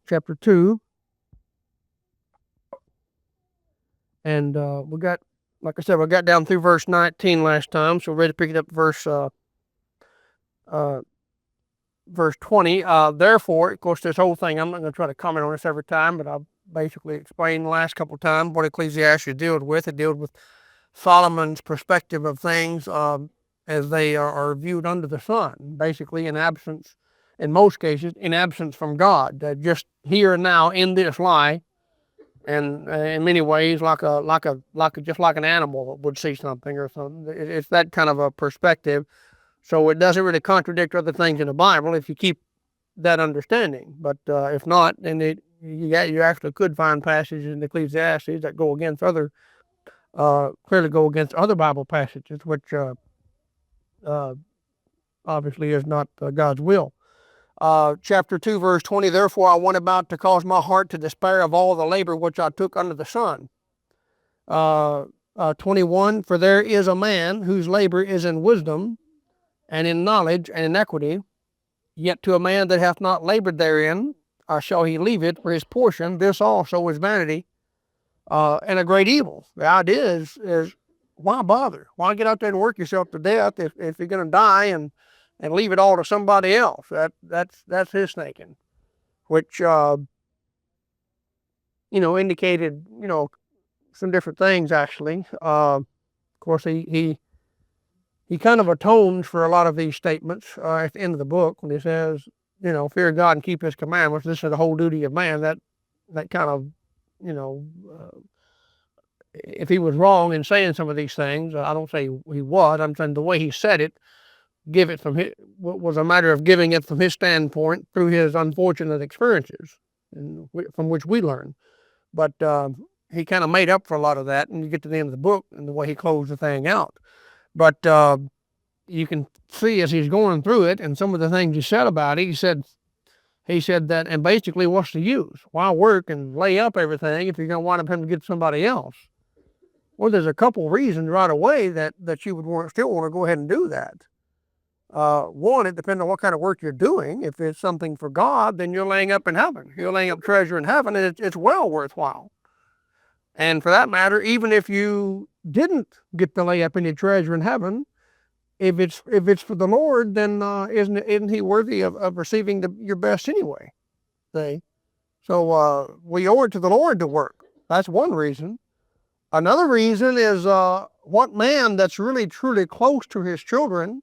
chapter 2. And we got, like I said, we got down through verse 19 last time, so we're ready to pick it up verse 20. Therefore, of course, this whole thing, I'm not going to try to comment on this every time, but I've basically explained the last couple of times what Ecclesiastes deals with. It deals with Solomon's perspective of things as they are viewed under the sun, basically in most cases, in absence from God, just here and now in this life, and in many ways, just like an animal would see something or something. It's that kind of a perspective. So it doesn't really contradict other things in the Bible if you keep that understanding. But if not, then you actually could find passages in Ecclesiastes that go against clearly go against other Bible passages, which obviously is not God's will. Chapter 2, verse 20, therefore I went about to cause my heart to despair of all the labor which I took under the sun. 21, for there is a man whose labor is in wisdom, and in knowledge and in equity, yet to a man that hath not labored therein, shall he leave it for his portion. This also is vanity, and a great evil. The idea is why bother? Why get out there and work yourself to death if you're going to die and leave it all to somebody else? That's his thinking, which indicated some different things actually. Of course, he kind of atones for a lot of these statements at the end of the book when he says, fear God and keep His commandments. This is the whole duty of man. That kind of if he was wrong in saying some of these things, I don't say he was. I'm saying the way he said it, was a matter of giving it from his standpoint through his unfortunate experiences, from which we learn. But he kind of made up for a lot of that, and you get to the end of the book and the way he closed the thing out. But you can see as he's going through it, and some of the things he said about it, he said that, and basically, what's the use? Why work and lay up everything if you're going to wind up having to get somebody else? Well, there's a couple reasons right away that you would still want to go ahead and do that. One, it depends on what kind of work you're doing. If it's something for God, then you're laying up in heaven. You're laying up treasure in heaven, and it's well worthwhile. And for that matter, even if you didn't get to lay up any treasure in heaven, if it's for the Lord, then isn't He worthy of receiving your best anyway? See? So we owe it to the Lord to work. That's one reason. Another reason is what man that's really truly close to his children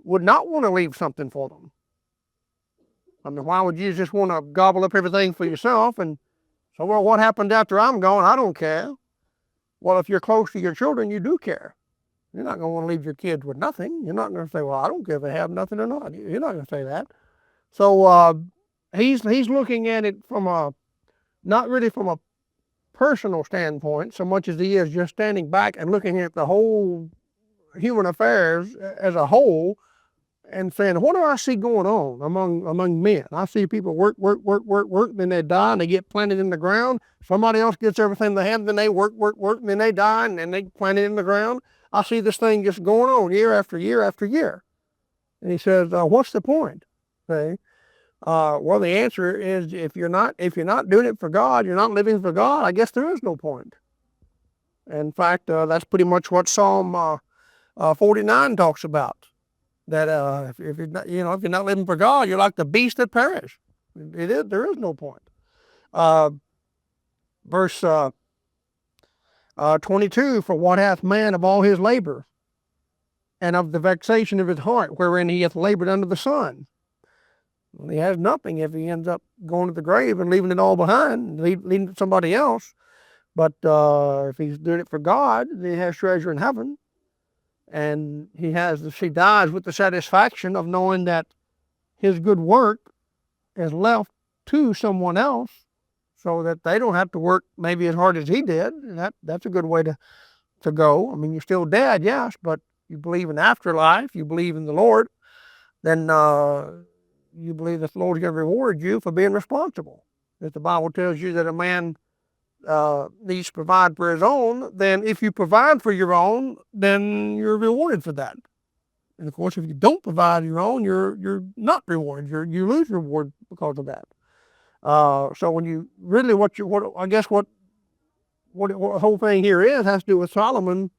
would not want to leave something for them. I mean, why would you just want to gobble up everything for yourself? And so, well, what happened after I'm gone? I don't care. Well, if you're close to your children, you do care. You're not going to want to leave your kids with nothing. You're not going to say, well, I don't care if they have nothing or not. You're not going to say that. So he's looking at it not really from a personal standpoint so much as he is just standing back and looking at the whole human affairs as a whole and saying, what do I see going on among men? I see people work, then they die and they get planted in the ground. Somebody else gets everything they have, then they work, and then they die and then they plant it in the ground. I see this thing just going on year after year after year. And he says, what's the point? See? Well, the answer is if you're not doing it for God, you're not living for God, I guess there is no point. In fact, that's pretty much what Psalm 49 talks about. That if you're not living for God, you're like the beast that perish. There is no point. Verse 22, for what hath man of all his labor, and of the vexation of his heart, wherein he hath labored under the sun? Well, he has nothing if he ends up going to the grave and leaving it all behind, leaving it to somebody else. But if he's doing it for God, then he has treasure in heaven. And he dies with the satisfaction of knowing that his good work is left to someone else so that they don't have to work maybe as hard as he did. And that's a good way to go. I mean, you're still dead, yes, but you believe in afterlife, you believe in the Lord, then you believe that the Lord's going to reward you for being responsible. If the Bible tells you that a man needs to provide for his own, then if you provide for your own, then you're rewarded for that. And of course, if you don't provide your own, you're not rewarded. You lose reward because of that. So when you really what I guess what the whole thing here has to do with Solomon.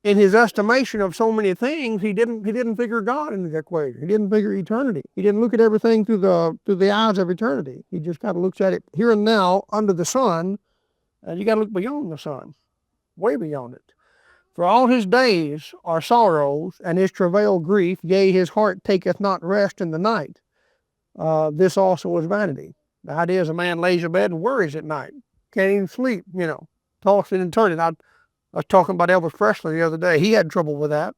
In his estimation of so many things, he didn't figure God into the equation. He didn't figure eternity. He didn't look at everything through the eyes of eternity. He just kind of looks at it here and now under the sun, and you got to look beyond the sun, way beyond it. For all his days are sorrows, and his travail grief. Yea, his heart taketh not rest in the night. This also is vanity. The idea is a man lays in bed and worries at night, can't even sleep. Tossing and turning. I was talking about Elvis Presley the other day. He had trouble with that.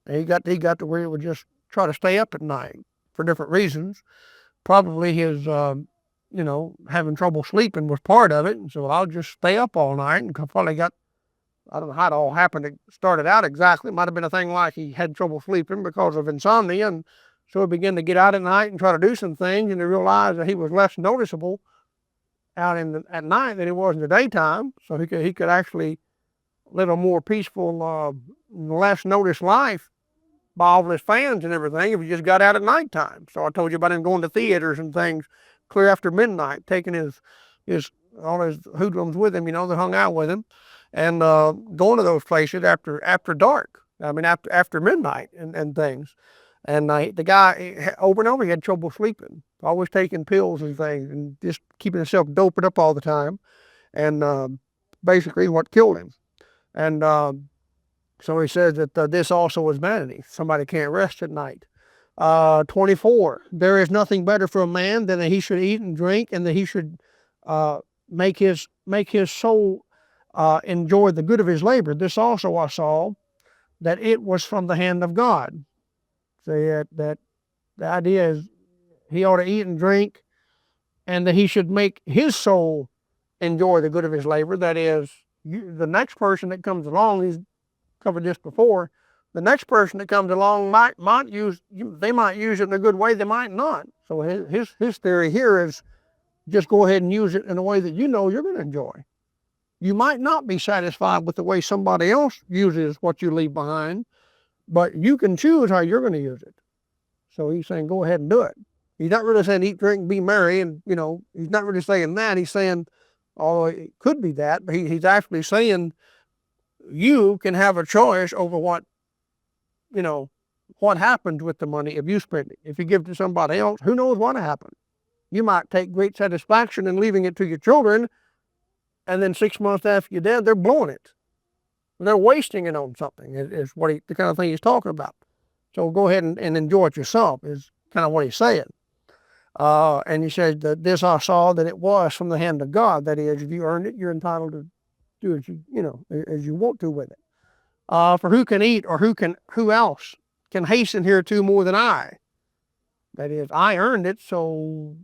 And he got to where he would just try to stay up at night for different reasons. Probably his, having trouble sleeping was part of it. And so I'll just stay up all night. And probably I don't know how it all happened. It started out exactly. It might have been a thing like he had trouble sleeping because of insomnia. And so he began to get out at night and try to do some things. And he realized that he was less noticeable out at night than he was in the daytime. So he could actually live a more peaceful, less noticed life by all of his fans and everything if he just got out at nighttime. So I told you about him going to theaters and things clear after midnight, taking all his hoodlums with him, that hung out with him, and going to those places after dark. I mean, after midnight and things. And the guy, over and over, he had trouble sleeping, always taking pills and things, and just keeping himself doped up all the time. And basically what killed him. And so he says that this also is vanity. Somebody can't rest at night. 24, there is nothing better for a man than that he should eat and drink, and that he should make his soul enjoy the good of his labor. This also I saw, that it was from the hand of God. So that the idea is he ought to eat and drink, and that he should make his soul enjoy the good of his labor. That is, the next person that comes along, he's covered this before, the next person that comes along might use it in a good way, they might not. So his theory here is just go ahead and use it in a way that you're going to enjoy. You might not be satisfied with the way somebody else uses what you leave behind, but you can choose how you're going to use it. So he's saying go ahead and do it. He's not really saying eat, drink, be merry, and he's not really saying that. He's saying, although it could be that, but he's actually saying you can have a choice over what happens with the money if you spend it. If you give it to somebody else, who knows what will happen. You might take great satisfaction in leaving it to your children, and then 6 months after you're dead, they're blowing it. They're wasting it on something, is the kind of thing he's talking about. So go ahead and enjoy it yourself, is kind of what he's saying. And he says that this I saw, that it was from the hand of God. That is, if you earned it, you're entitled to do it, as you want to with it. For who can eat, or who else can hasten hereto more than I? That is, I earned it, so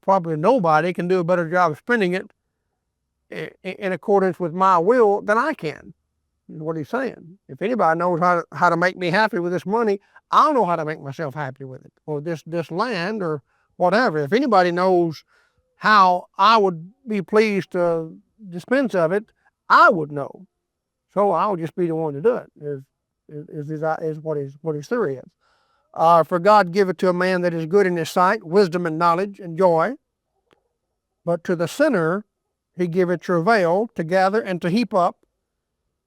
probably nobody can do a better job of spending it in accordance with my will than I can. Is what he's saying. If anybody knows how to make me happy with this money, I'll know how to make myself happy with it, or this land, or whatever. If anybody knows how I would be pleased to dispense of it, I would know. So I'll just be the one to do it. Is what his theory is. For God giveth to a man that is good in his sight wisdom and knowledge and joy, but to the sinner he giveth travail to gather and to heap up,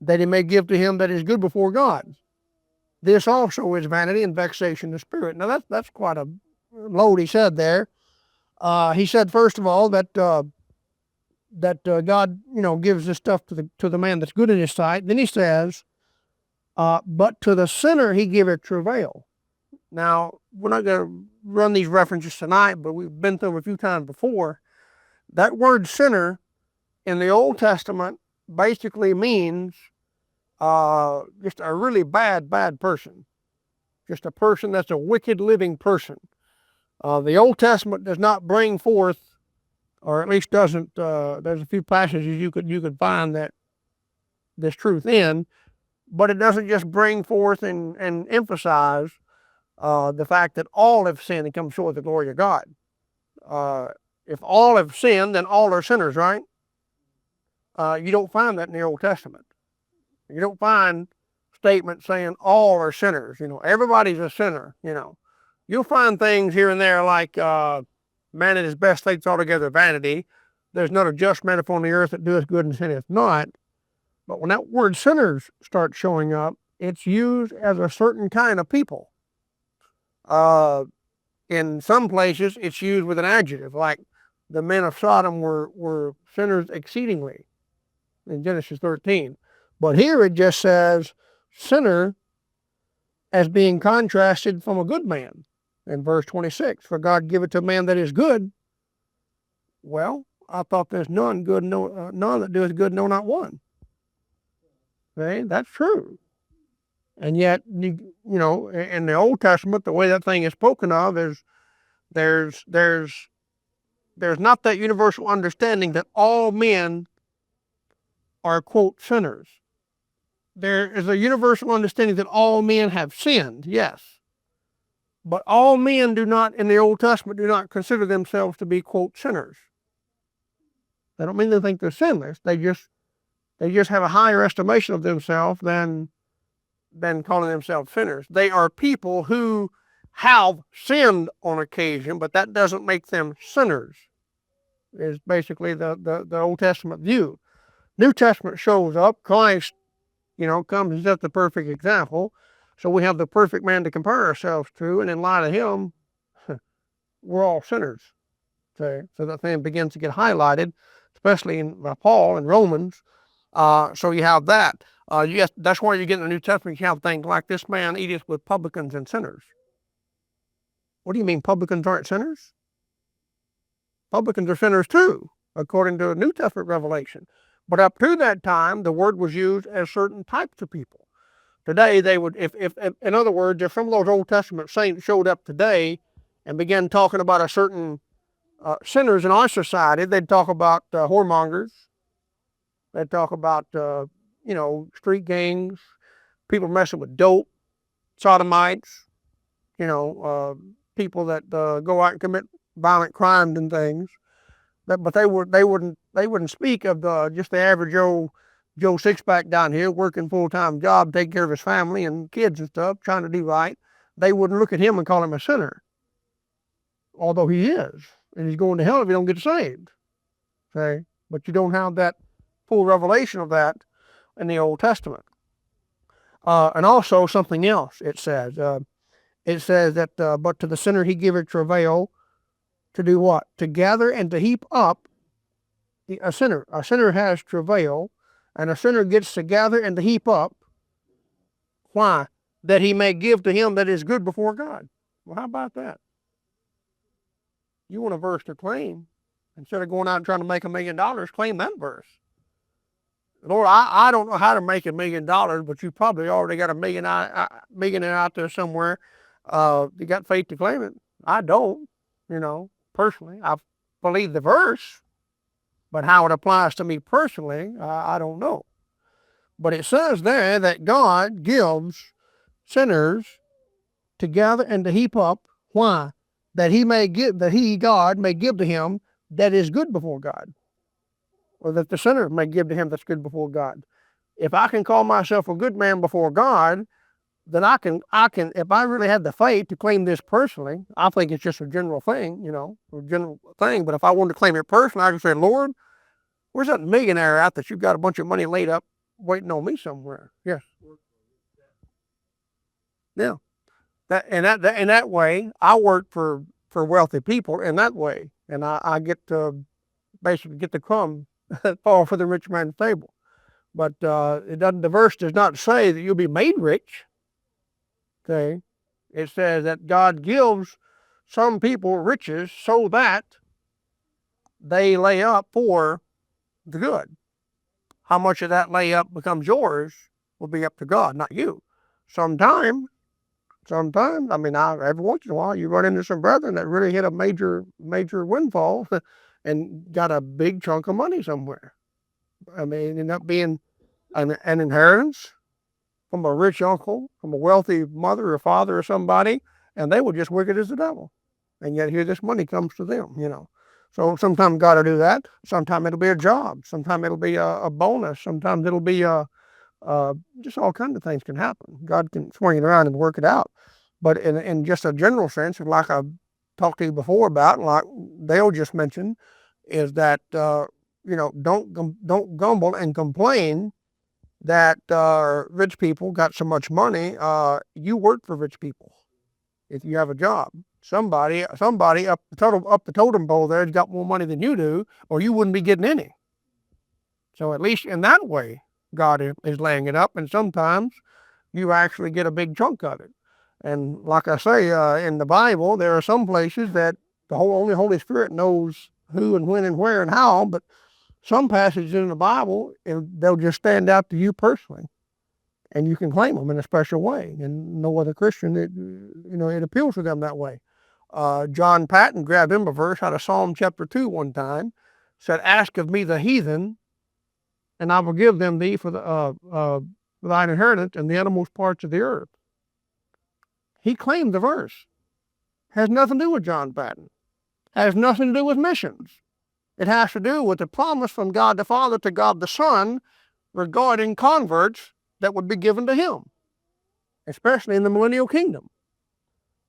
that he may give to him that is good before God. This also is vanity and vexation of spirit. Now that's quite a load he said there. He said, first of all, that God gives this stuff to the man that's good in his sight. Then he says, but to the sinner he giveth travail. Now, we're not going to run these references tonight, but we've been through them a few times before. That word sinner in the Old Testament basically means just a really bad person. Just a person that's a wicked living person. The Old Testament does not bring forth, or at least doesn't, there's a few passages you could find that this truth in, but it doesn't just bring forth and emphasize the fact that all have sinned and come short of the glory of God. If all have sinned, then all are sinners, right? You don't find that in the Old Testament. You don't find statements saying all are sinners. Everybody's a sinner. You'll find things here and there like, man at his best thinks altogether vanity. There's not a just man upon the earth that doeth good and sinneth not. But when that word sinners starts showing up, it's used as a certain kind of people. In some places, it's used with an adjective, like the men of Sodom were sinners exceedingly in Genesis 13. But here it just says sinner as being contrasted from a good man in verse 26. For God giveth to man that is good. Well, I thought there's none good, none that doeth good, no, not one. Okay, that's true. And yet, you know, in the Old Testament, the way that thing is spoken of is there's not that universal understanding that all men are, quote, sinners. There is a universal understanding that all men have sinned, yes. But all men do not, in the Old Testament, do not consider themselves to be, quote, sinners. They don't mean they think they're sinless. They just have a higher estimation of themselves than calling themselves sinners. They are people who have sinned on occasion, but that doesn't make them sinners, is basically the Old Testament view. New Testament shows up. Christ, you know, comes as the perfect example. So we have the perfect man to compare ourselves to, and in light of him, we're all sinners. Okay? So that thing begins to get highlighted, especially by Paul in Romans. So you have that. That's why you get in the New Testament, you have things like this man eateth with publicans and sinners. What do you mean publicans aren't sinners? Publicans are sinners too, according to the New Testament revelation. But up to that time, the word was used as certain types of people. Today, they would, if in other words, if some of those Old Testament saints showed up today and began talking about a certain sinners in our society, they'd talk about whoremongers. They'd talk about, street gangs, people messing with dope, sodomites, people that go out and commit violent crimes and things. But they wouldn't speak of just the average Joe Sixpack down here working full-time job, taking care of his family and kids and stuff, trying to do right. They wouldn't look at him and call him a sinner, although he is, and he's going to hell if he don't get saved. Okay, but you don't have that full revelation of that in the Old Testament. And also something else. It says that but to the sinner he giveth travail to do what? To gather and to heap up. A sinner has travail, and a sinner gets to gather and to heap up. Why? That he may give to him that is good before God. Well, how about that? You want a verse to claim. Instead of going out and trying to make $1 million, claim that verse. Lord, I don't know how to make $1 million, but you probably already got $1 million out there somewhere. You got faith to claim it. I don't, personally. I believe the verse, but how it applies to me personally, I don't know. But it says there that God gives sinners to gather and to heap up. Why? That God, may give to him that is good before God. Or that the sinner may give to him that's good before God. If I can call myself a good man before God, then I can, if I really had the faith to claim this personally, I think it's just a general thing, a general thing. But if I wanted to claim it personally, I could say, Lord, where's that millionaire out that you've got a bunch of money laid up waiting on me somewhere? Yes. Yeah. In that way, I work for wealthy people in that way. And I get to basically get the crumb fall for the rich man's table. But the verse does not say that you'll be made rich. Okay, it says that God gives some people riches so that they lay up for the good. How much of that lay up becomes yours will be up to God, not you. Sometimes, every once in a while, you run into some brethren that really hit a major windfall and got a big chunk of money somewhere. It ended up being an inheritance from a rich uncle, from a wealthy mother or father or somebody, and they were just wicked as the devil. And yet here this money comes to them, So sometimes God will do that. Sometimes it'll be a job. Sometimes it'll be a bonus. Sometimes it'll be just all kinds of things can happen. God can swing it around and work it out. But in just a general sense, like a talked to you before about, like Dale just mentioned, is that don't grumble and complain that rich people got so much money. You work for rich people. If you have a job, somebody up the totem pole there's got more money than you do, or you wouldn't be getting any. So at least in that way, God is laying it up, and sometimes you actually get a big chunk of it. And like I say, in the Bible, there are some places that only Holy Spirit knows who and when and where and how, but some passages in the Bible, they'll just stand out to you personally, and you can claim them in a special way. And no other Christian, it appeals to them that way. John Patton grabbed him a verse out of Psalm chapter 2 one time, said, "Ask of me the heathen, and I will give them thee for thine inheritance and the uttermost parts of the earth." He claimed the verse. Has nothing to do with John Patton. Has nothing to do with missions. It has to do with the promise from God the Father to God the Son regarding converts that would be given to him, especially in the millennial kingdom.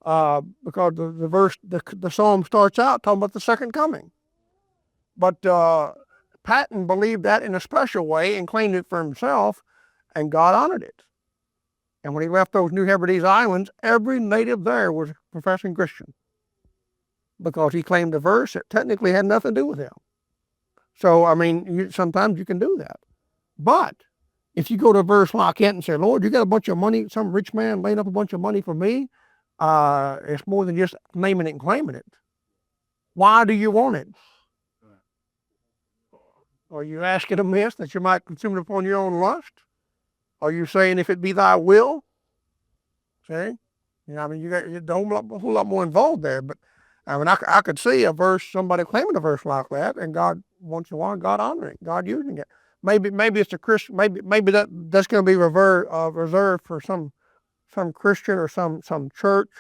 Because the verse, the psalm starts out talking about the second coming. But Patton believed that in a special way and claimed it for himself, and God honored it. And when he left those New Hebrides Islands, every native there was a professing Christian, because he claimed a verse that technically had nothing to do with him. So, I mean, sometimes you can do that. But if you go to a verse like that and say, "Lord, you got a bunch of money, some rich man laid up a bunch of money for me," it's more than just naming it and claiming it. Why do you want it? Are you asking amiss that you might consume it upon your own lust? Are you saying, "If it be thy will"? See? I mean, you got a whole lot more involved there. But I mean, I could see a verse, somebody claiming a verse like that, and God, once in a while, God honoring it, God using it. Maybe it's a Christian. Maybe that's going to be reserved for some Christian or some church,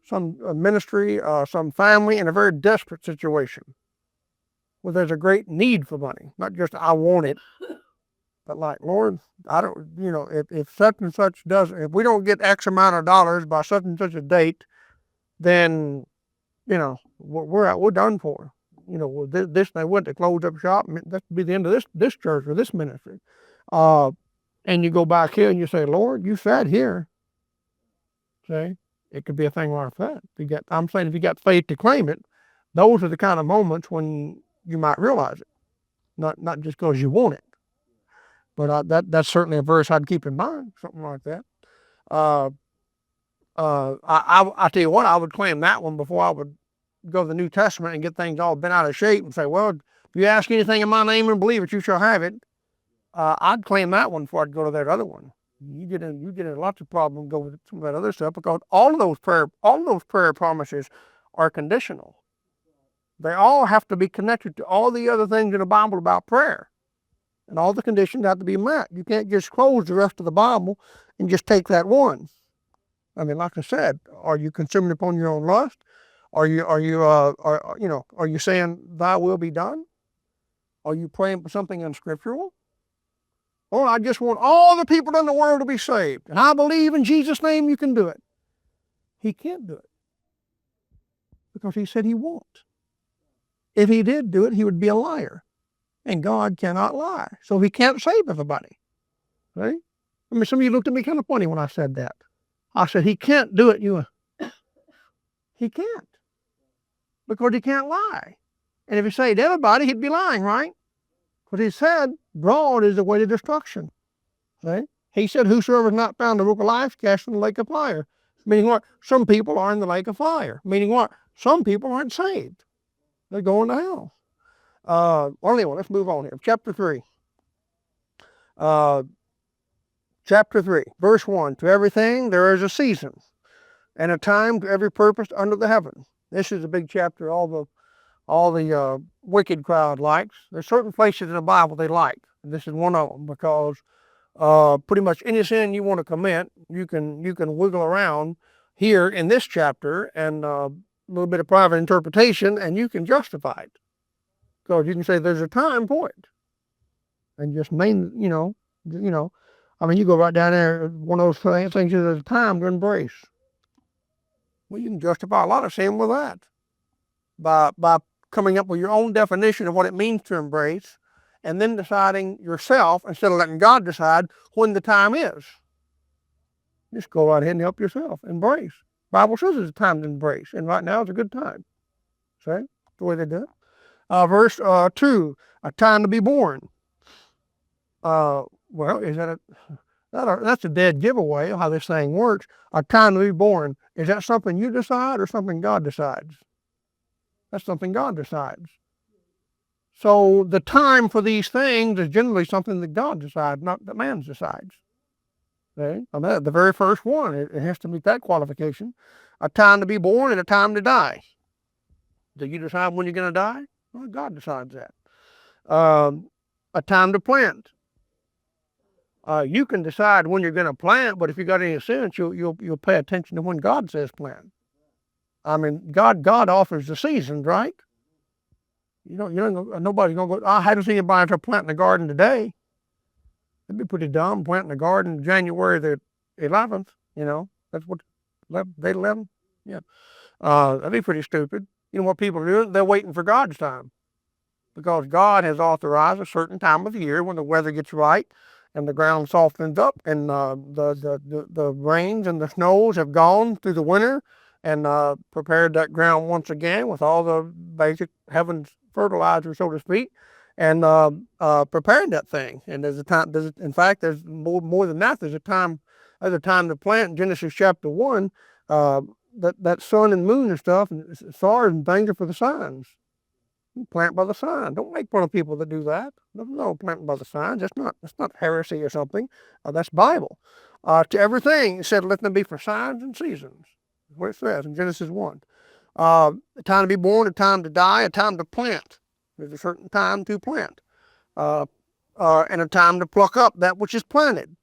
some ministry, some family in a very desperate situation where there's a great need for money. Not just I want it, but like, "Lord, I don't, if such and such if we don't get X amount of dollars by such and such a date, then we're done for. They went to close up shop. That would be the end of this church or this ministry." And you go back here and you say, "Lord, you said here." See, it could be a thing like that. I'm saying if you got faith to claim it, those are the kind of moments when you might realize it, not just because you want it. But that's certainly a verse I'd keep in mind, something like that. I tell you what, I would claim that one before I would go to the New Testament and get things all bent out of shape and say, "Well, if you ask anything in my name and believe it, you shall have it." I'd claim that one before I'd go to that other one. You get in lots of problems go with some of that other stuff, because all of those prayer promises are conditional. They all have to be connected to all the other things in the Bible about prayer. And all the conditions have to be met. You can't just close the rest of the Bible and just take that one. I mean, like I said, are you consuming upon your own lust? Are you saying, "Thy will be done"? Are you praying for something unscriptural? "Oh, I just want all the people in the world to be saved, and I believe in Jesus' name you can do it." He can't do it, because he said he won't. If he did do it, he would be a liar. And God cannot lie. So he can't save everybody. Right? I mean, some of you looked at me kind of funny when I said that. I said, he can't do it. He can't. Because he can't lie. And if he saved everybody, he'd be lying, right? But he said, broad is the way to destruction. Right? He said, "Whosoever is not found in the book of life, cast in the lake of fire." Meaning what? Some people are in the lake of fire. Meaning what? Some people aren't saved. They're going to hell. Well, anyway, let's move on here. Chapter 3. Chapter 3, verse 1. "To everything there is a season, and a time to every purpose under the heaven." This is a big chapter all the wicked crowd likes. There's certain places in the Bible they like. This is one of them, because pretty much any sin you want to commit, you can wiggle around here in this chapter, and a little bit of private interpretation, and you can justify it. Because you can say there's a time for it, and just name, I mean, you go right down there. One of those things is there's a time to embrace. Well, you can justify a lot of sin with that. by coming up with your own definition of what it means to embrace, and then deciding yourself instead of letting God decide when the time is. Just go right ahead and help yourself. Embrace. Bible says it's a time to embrace, and right now is a good time. See? That's the way they do it. Verse 2, a time to be born. Well, is that's a dead giveaway of how this thing works. A time to be born. Is that something you decide or something God decides? That's something God decides. So the time for these things is generally something that God decides, not that man decides. Okay? I mean, the very first one, it has to meet that qualification. A time to be born and a time to die. Do you decide when you're going to die? Well, God decides that. A time to plant. You can decide when you're going to plant, but if you got any sense, you'll pay attention to when God says plant. I mean, God offers the seasons, right? Nobody's gonna go. I haven't seen anybody start planting a garden today. It'd be pretty dumb planting a garden January the 11th. That's what date 11. Yeah, that'd be pretty stupid. You know what people do? They're waiting for God's time, because God has authorized a certain time of year when the weather gets right and the ground softens up and the rains and the snows have gone through the winter and prepared that ground once again with all the basic heaven's fertilizer, so to speak, and preparing that thing. And there's a time. In fact, there's more than that. There's a time to plant. In Genesis chapter 1, that sun and moon and stuff and stars and things are for the signs. Plant by the sign. Don't make fun of people that do that. No, planting by the signs. That's not heresy or something. That's Bible. To everything, it said, let them be for signs and seasons. That's what it says in Genesis 1. A time to be born, a time to die, a time to plant. There's a certain time to plant. And a time to pluck up that which is planted.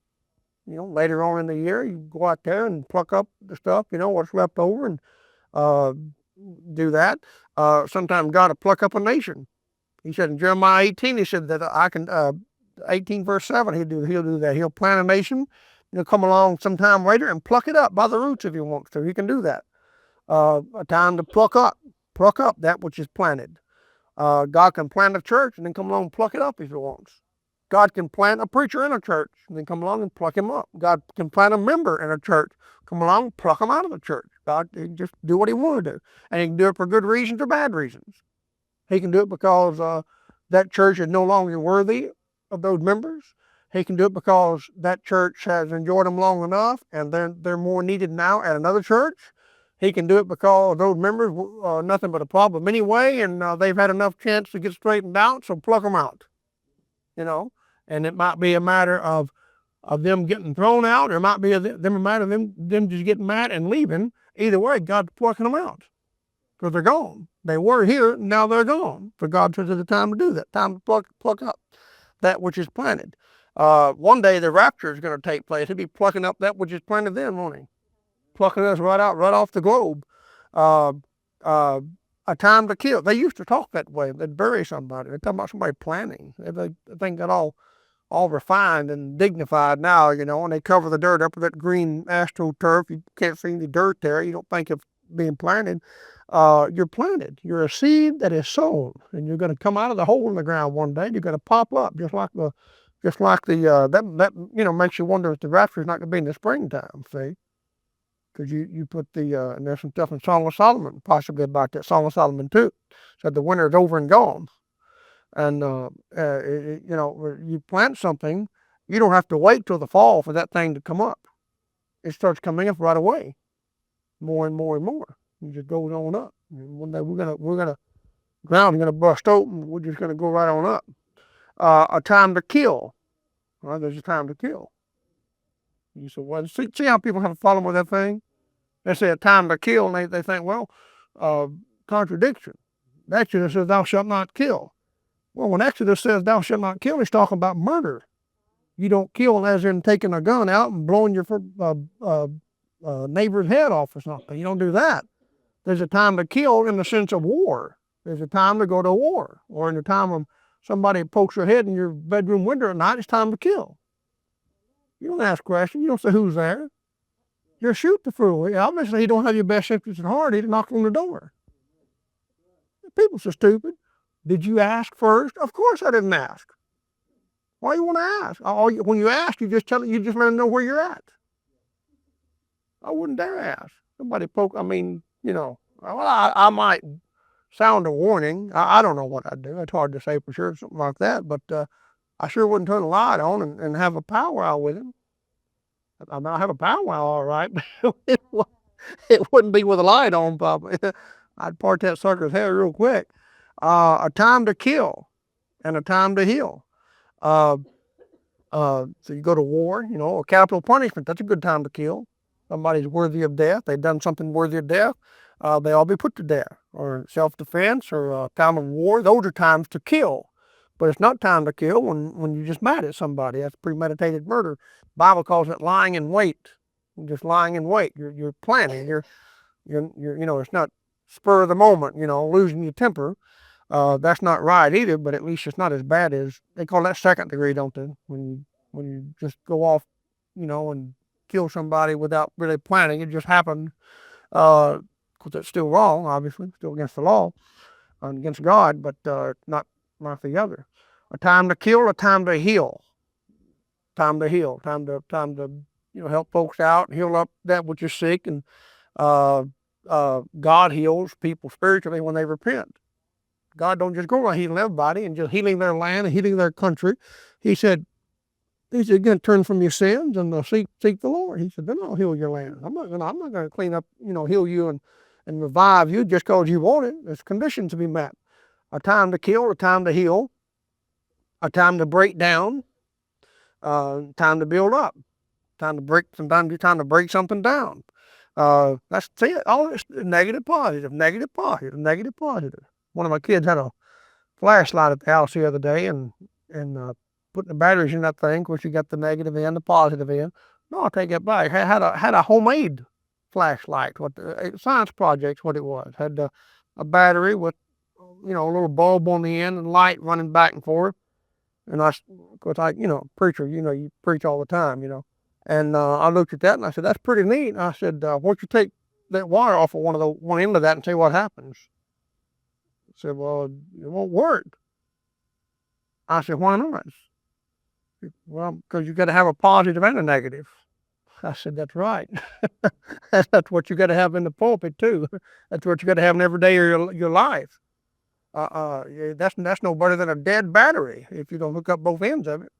Later on in the year, you go out there and pluck up the stuff, what's left over, and do that. Sometimes God will pluck up a nation. He said in Jeremiah 18, he said that I can, 18 verse 7, he'll do that. He'll plant a nation, come along sometime later and pluck it up by the roots if he wants to. He can do that. A time to pluck up that which is planted. God can plant a church and then come along and pluck it up if he wants. God can plant a preacher in a church and then come along and pluck him up. God can plant a member in a church, come along and pluck him out of the church. God can just do what he wants to do. And he can do it for good reasons or bad reasons. He can do it because that church is no longer worthy of those members. He can do it because that church has enjoyed them long enough and they're more needed now at another church. He can do it because those members are nothing but a problem anyway, and they've had enough chance to get straightened out, so pluck them out. And it might be a matter of them getting thrown out, or it might be a matter of them just getting mad and leaving. Either way, God's plucking them out because they're gone. They were here, now they're gone. For God says it's a time to do that, time to pluck up that which is planted. One day the rapture is going to take place. He'll be plucking up that which is planted then, won't he? Plucking us right off the globe. A time to kill. They used to talk that way. They'd bury somebody. They're talking about somebody planning. They think got all refined and dignified now, and they cover the dirt up with that green astroturf. You can't see any dirt there. You don't think of being planted. You're planted. You're a seed that is sown, and you're going to come out of the hole in the ground one day. You're going to pop up just like the that makes you wonder if the rapture is not going to be in the springtime. See. Because you put and there's some stuff in Song of Solomon, possibly about that. Song of Solomon 2 said the winter is over and gone. And, you plant something, you don't have to wait till the fall for that thing to come up. It starts coming up right away, more and more and more. It just goes on up. And one day ground's gonna bust open. We're just gonna go right on up. A time to kill. Well, there's a time to kill. You say, well, see how people have to follow with that thing? They say a time to kill, and they think, well, contradiction. Exodus says, thou shalt not kill. Well, when Exodus says, thou shalt not kill, he's talking about murder. You don't kill as in taking a gun out and blowing your neighbor's head off or something. You don't do that. There's a time to kill in the sense of war. There's a time to go to war. Or in the time of somebody pokes their head in your bedroom window at night, it's time to kill. You don't ask questions. You don't say who's there. You shoot the fool. Obviously, he don't have your best interests at heart. He'd knock on the door. People so stupid. Did you ask first? Of course I didn't ask. Why you want to ask? When you ask, you just let them know where you're at. I wouldn't dare ask. Somebody well, I might sound a warning. I don't know what I'd do. It's hard to say for sure, something like that. But I sure wouldn't turn the light on and have a powwow with him. I might have a powwow, all right, but it wouldn't be with a light on, probably. I'd part that sucker's hair real quick. A time to kill and a time to heal. So you go to war, or capital punishment. That's a good time to kill. Somebody's worthy of death. They've done something worthy of death. They all be put to death, or self-defense, or time of war. Those are times to kill. But it's not time to kill when you're just mad at somebody. That's premeditated murder. The Bible calls it lying in wait. You're just lying in wait. You're planning. You're it's not spur of the moment. Losing your temper. That's not right either. But at least it's not as bad as they call that second degree, don't they? When you just go off, and kill somebody without really planning. It just happened. Because it's still wrong, obviously, still against the law and against God, but not the other. A time to kill, a time to heal. Time to heal. Time to help folks out, heal up that which is sick, and God heals people spiritually when they repent. God don't just go around healing everybody and just healing their land and healing their country. He said, again, turn from your sins and seek the Lord. He said, then I'll heal your land. I'm not going to clean up, heal you and revive you just because you want it. There's conditions to be met. A time to kill, a time to heal, a time to break down, time to build up, time to break something down. That's it. All this negative, positive, negative, positive, negative, positive. One of my kids had a flashlight at the house the other day and putting the batteries in that thing. Of course, you got the negative end, the positive end. No, I'll take it back. Had a homemade flashlight. Science project's what it was. Had a battery with a little bulb on the end and light running back and forth. And of course, preacher, you preach all the time, And I looked at that and I said, that's pretty neat. And I said, why don't you take that wire off of one end of that and see what happens? I said, well, it won't work. I said, why not? Well, because you got to have a positive and a negative. I said, that's right. That's what you got to have in the pulpit too. That's what you got to have in every day of your life. That's no better than a dead battery if you don't hook up both ends of it.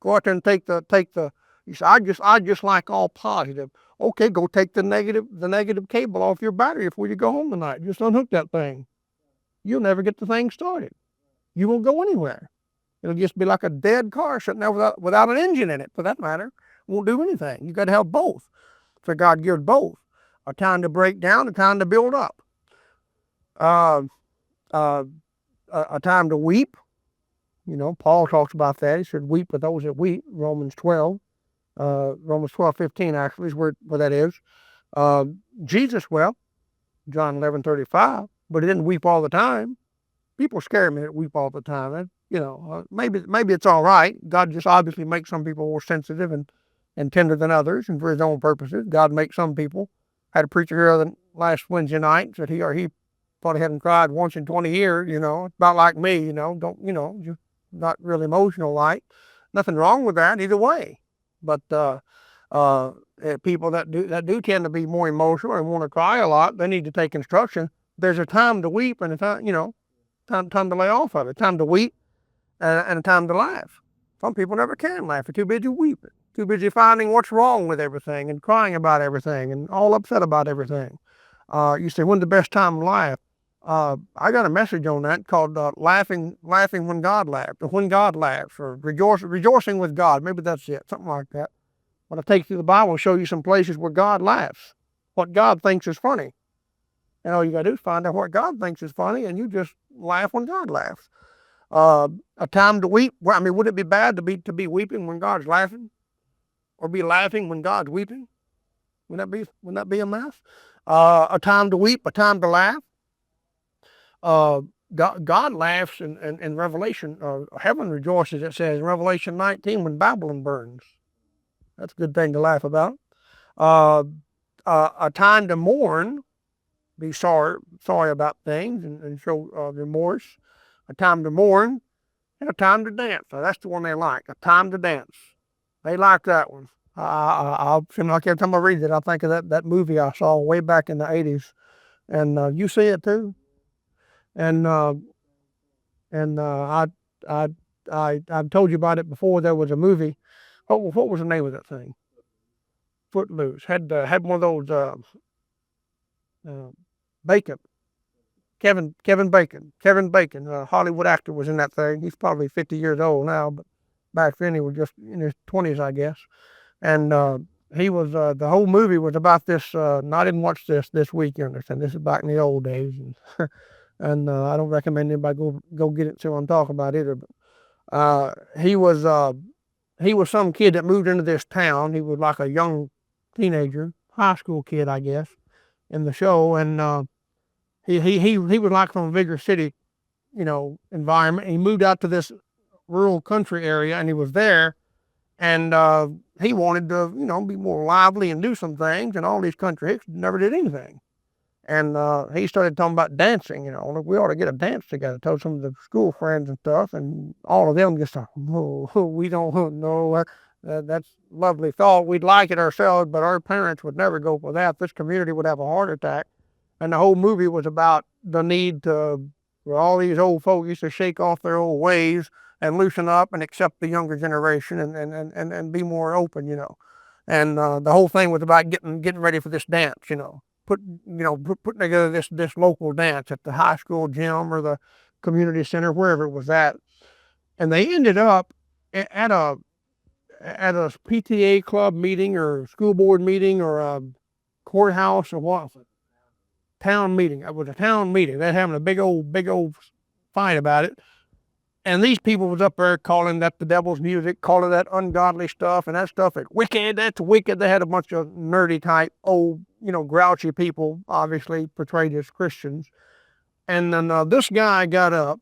Go out there and take the. You say, I just like all positive. Okay, go take the negative cable off your battery before you go home tonight. Just unhook that thing. You'll never get the thing started. You won't go anywhere. It'll just be like a dead car sitting there without an engine in it, for that matter. Won't do anything. You got to have both. So God gives both. A time to break down, a time to build up. A time to weep. Paul talks about that. He said, weep with those that weep. Romans 12:15 actually is where that is. Jesus wept, John 11:35, but he didn't weep all the time. People scare me that weep all the time. Maybe it's all right. God just obviously makes some people more sensitive and tender than others, and for his own purposes. God makes some people. I had a preacher here last Wednesday night said he probably hadn't cried once in 20 years. It's about like me. Just not really emotional like. Nothing wrong with that either way. But people that do tend to be more emotional and want to cry a lot, they need to take instruction. There's a time to weep and a time, time to lay off of it. Time to weep and a time to laugh. Some people never can laugh. They're too busy weeping. Too busy finding what's wrong with everything and crying about everything and all upset about everything. You say, when's the best time to laugh? I got a message on that called laughing when God laughs, or when God laughs, or rejoicing with God. Maybe that's it, something like that. When I take you to the Bible and show you some places where God laughs, what God thinks is funny. And all you got to do is find out what God thinks is funny, and you just laugh when God laughs. A time to weep. Well, would it be bad to be weeping when God's laughing, or be laughing when God's weeping? Wouldn't that be a mess? A time to weep, a time to laugh. God laughs in Revelation. Heaven rejoices, it says in Revelation 19, when Babylon burns. That's a good thing to laugh about. A time to mourn. be sorry about things and show remorse, a time to mourn, and a time to dance. So that's the one they like, a time to dance. They like that one. I seem like every time I read it, I think of that movie I saw way back in the '80s, and you see it too. And and I I've told you about it before. There was a movie. What was the name of that thing? Footloose. Had one of those uh, Bacon. Kevin Bacon, a Hollywood actor, was in that thing. He's probably 50 years old now, but back then he was just in his 20s, I guess. And he was the whole movie was about this. And I didn't watch this week. You understand? This is back in the old days, and I don't recommend anybody go get it. So I'm talking about either. But he was some kid that moved into this town. He was like a young teenager, high school kid, I guess, in the show, and he was like from a bigger city, environment. He moved out to this rural country area, and he was there, and he wanted to, be more lively and do some things, and all these country hicks never did anything. And he started talking about dancing, we ought to get a dance together. Told some of the school friends and stuff, and all of them just thought, oh, we don't know. That's a lovely thought. We'd like it ourselves, but our parents would never go for that. This community would have a heart attack. And the whole movie was about the need for all these old folks to shake off their old ways and loosen up and accept the younger generation and be more open, And the whole thing was about getting ready for this dance, putting together this local dance at the high school gym or the community center, wherever it was at. And they ended up at a PTA club meeting or school board meeting or a courthouse or what. Town meeting. It was a town meeting. They're having a big old fight about it. And these people was up there calling that the devil's music, calling that ungodly stuff, and that stuff is wicked. That's wicked. They had a bunch of nerdy type, old, grouchy people, obviously portrayed as Christians. And then this guy got up,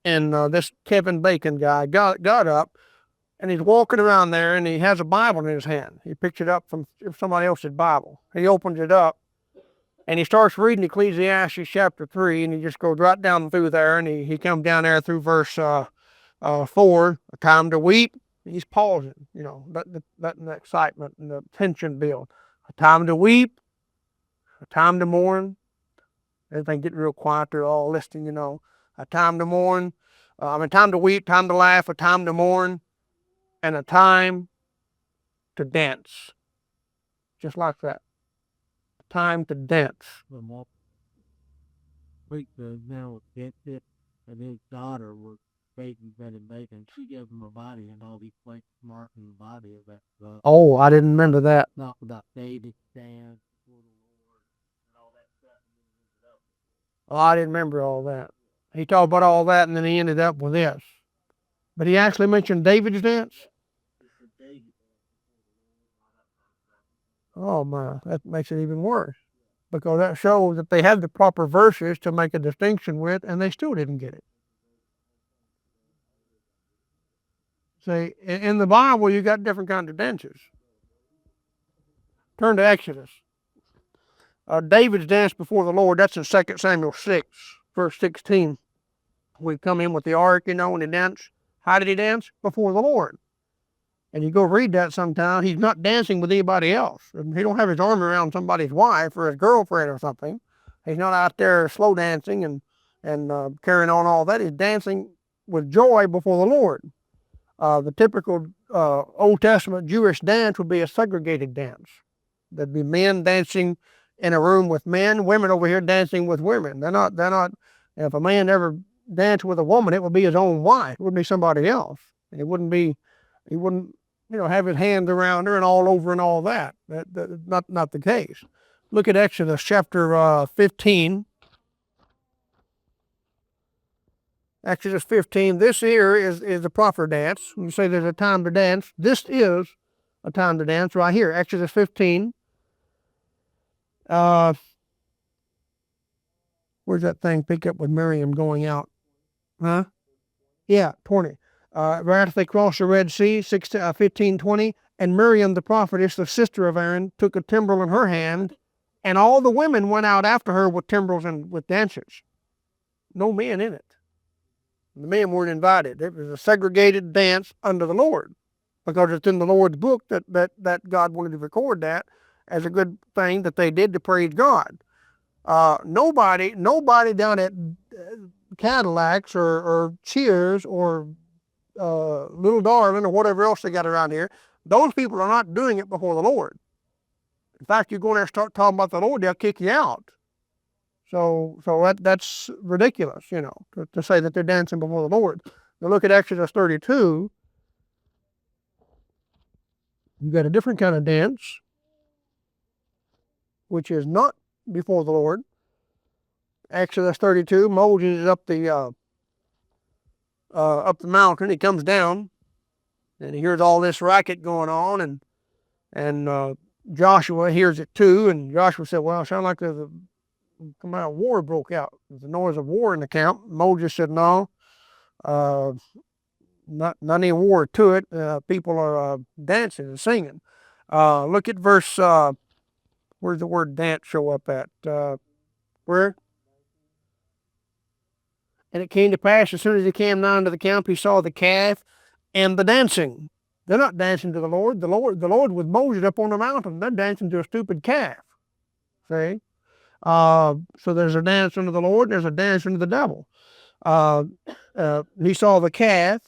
and this Kevin Bacon guy got up, and he's walking around there, and he has a Bible in his hand. He picked it up from somebody else's Bible. He opens it up, and he starts reading Ecclesiastes chapter 3, and he just goes right down through there, and he comes down there through verse 4, a time to weep. He's pausing, letting the excitement and the tension build. A time to weep, a time to mourn. Everything getting real quiet. They're all listening, A time to mourn, time to weep, time to laugh, a time to mourn, and a time to dance. Just like that. Time to dance. Now and his daughter was baking bacon. She gave him a body and all these places marking the body of that. Oh, I didn't remember that. Talk about David stand before the Lord and all that stuff. Oh, I didn't remember all that. He talked about all that, and then he ended up with this. But he actually mentioned David's dance. Oh my, that makes it even worse, because that shows that they had the proper verses to make a distinction with, and they still didn't get it. See, in the Bible, you got different kinds of dances. Turn to Exodus. David's dance before the Lord, that's in 2 Samuel 6, verse 16. We come in with the ark, and he danced. How did he dance? Before the Lord. And you go read that sometime, he's not dancing with anybody else. He don't have his arm around somebody's wife or his girlfriend or something. He's not out there slow dancing and carrying on all that. He's dancing with joy before the Lord. The typical Old Testament Jewish dance would be a segregated dance. There'd be men dancing in a room with men, women over here dancing with women. They're not. If a man ever danced with a woman, it would be his own wife. It wouldn't be somebody else. And he wouldn't have his hands around her and all over and all that. That's not the case. Look at Exodus chapter 15. Exodus 15. This here is the proper dance. You say there's a time to dance. This is a time to dance right here. Exodus 15. Where's that thing? Pick up with Miriam going out. Huh? Yeah, 20. Right after they crossed the Red Sea, 15:20, and Miriam the prophetess, the sister of Aaron, took a timbrel in her hand And all the women went out after her with timbrels and with dancers. No men in it. The men weren't invited. It was a segregated dance under the Lord, because it's in the Lord's book that God wanted to record that as a good thing that they did to praise God. Nobody down at Cadillacs or Cheers or Little Darling or whatever else they got around here, those people are not doing it before the Lord. In fact, you go in there and start talking about the Lord, they'll kick you out. So that's ridiculous, to say that they're dancing before the Lord. Now look at Exodus 32. You got a different kind of dance, which is not before the Lord. Exodus 32, Moses is up the mountain. He comes down, and he hears all this racket going on, and Joshua hears it too. And Joshua said, "Well, it sounds like there's a war broke out. There's a noise of war in the camp." Moses said, "No, not any war to it. People are dancing and singing." Look at verse. Where's the word dance show up at? Where? And it came to pass, as soon as he came nigh unto the camp, he saw the calf and the dancing. They're not dancing to the Lord. The Lord with Moses up on the mountain. They're dancing to a stupid calf. See? So there's a dance unto the Lord, and there's a dance unto the devil. He saw the calf,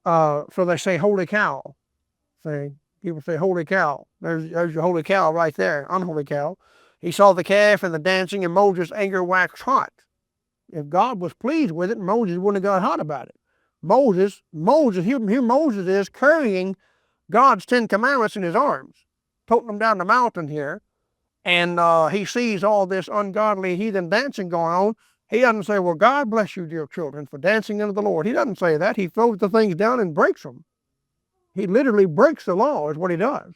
so they say, "Holy cow." See? People say, "Holy cow." There's your holy cow right there, unholy cow. He saw the calf and the dancing, and Moses' anger waxed hot. If God was pleased with it, Moses wouldn't have got hot about it. Moses, here Moses is carrying God's 10 Commandments in his arms, toting them down the mountain here, and he sees all this ungodly heathen dancing going on. He doesn't say, "Well, God bless you, dear children, for dancing unto the Lord." He doesn't say that. He throws the things down and breaks them. He literally breaks the law is what he does.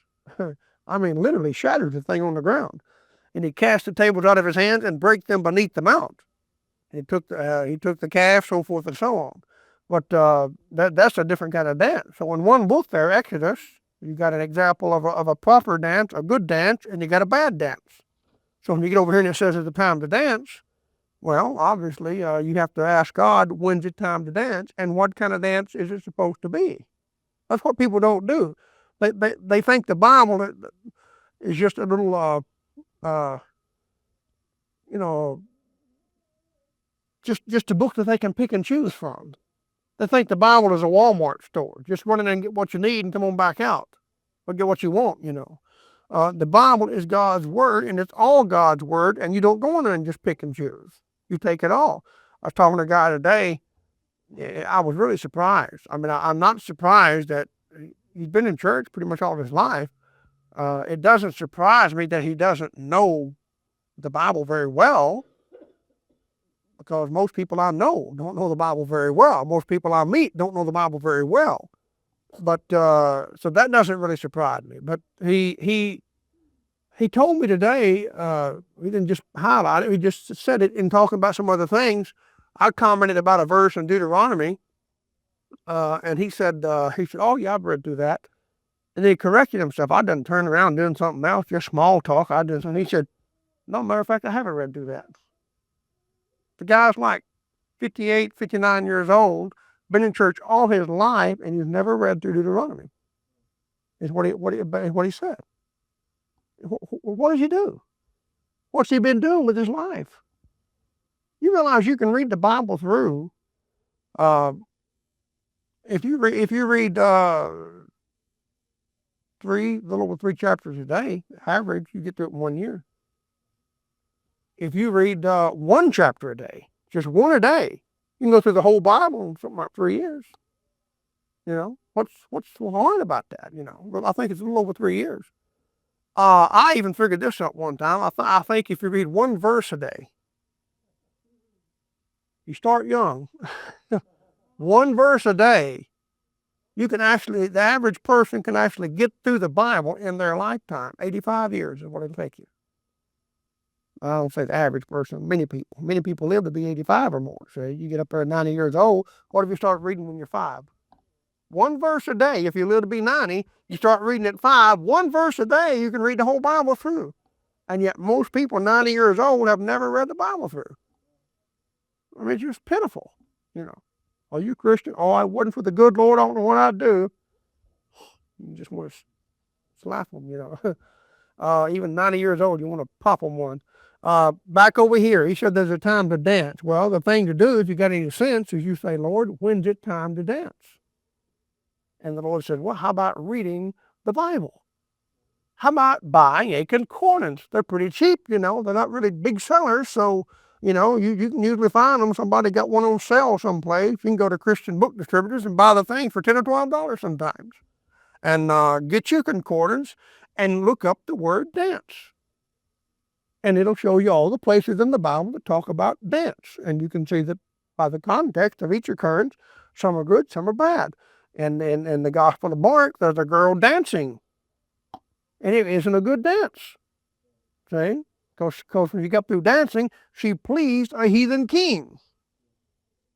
I mean, literally shatters the thing on the ground. And he cast the tables out of his hands and break them beneath the mount. He took the calf, so forth and so on. But that's a different kind of dance. So in one book there, Exodus, you got an example of a proper dance, a good dance, and you got a bad dance. So when you get over here and it says it's the time to dance, well, obviously you have to ask God, when's it time to dance, and what kind of dance is it supposed to be? That's what people don't do. They think the Bible is just a little, just a book that they can pick and choose from. They think the Bible is a Walmart store. Just run in and get what you need and come on back out. Or get what you want, The Bible is God's Word, and it's all God's Word, and you don't go in there and just pick and choose. You take it all. I was talking to a guy today. I was really surprised. I mean, I'm not surprised that he's been in church pretty much all of his life. It doesn't surprise me that he doesn't know the Bible very well, because most people I know don't know the Bible very well. Most people I meet don't know the Bible very well. But so that doesn't really surprise me. But he told me today, he didn't just highlight it, he just said it in talking about some other things. I commented about a verse in Deuteronomy, and he said, "Oh yeah, I've read through that." And then he corrected himself. I done turned around doing something else, just small talk. And he said, "No, matter of fact, I haven't read through that." The guy's like 58, 59 years old, been in church all his life, and he's never read through Deuteronomy. Is what he said. What does he do? What's he been doing with his life? You realize you can read the Bible through. If you read a little over 3 chapters a day, average, you get through it in 1 year. If you read 1 chapter a day, just one a day, you can go through the whole Bible in something like 3 years. What's so hard about that? Well, I think it's a little over 3 years. I even figured this out one time. I think if you read 1 verse a day, you start young, 1 verse a day, the average person can actually get through the Bible in their lifetime. 85 years is what it'll take you. I don't say the average person, many people live to be 85 or more. So you get up there at 90 years old, what if you start reading when you're 5? 1 verse a day. If you live to be 90, you start reading at 5, 1 verse a day, you can read the whole Bible through. And yet most people 90 years old have never read the Bible through. I mean, it's just pitiful, you know. Are you Christian? Oh, I wasn't for the good Lord, I don't know what I'd do. You just want to slap them, you know. Even 90 years old, you want to pop them one. Back over here, he said there's a time to dance. Well, the thing to do, if you got any sense, is you say, Lord, when's it time to dance? And the Lord said, well, how about reading the Bible? How about buying a concordance? They're pretty cheap, you know. They're not really big sellers, so, you know, you can usually find them. Somebody got one on sale someplace. You can go to Christian book distributors and buy the thing for $10 or $12 sometimes. And get your concordance and look up the word dance. And it'll show you all the places in the Bible that talk about dance. And you can see that by the context of each occurrence, some are good, some are bad. And in the Gospel of Mark, there's a girl dancing. And it isn't a good dance. See? Because when she got through dancing, she pleased a heathen king.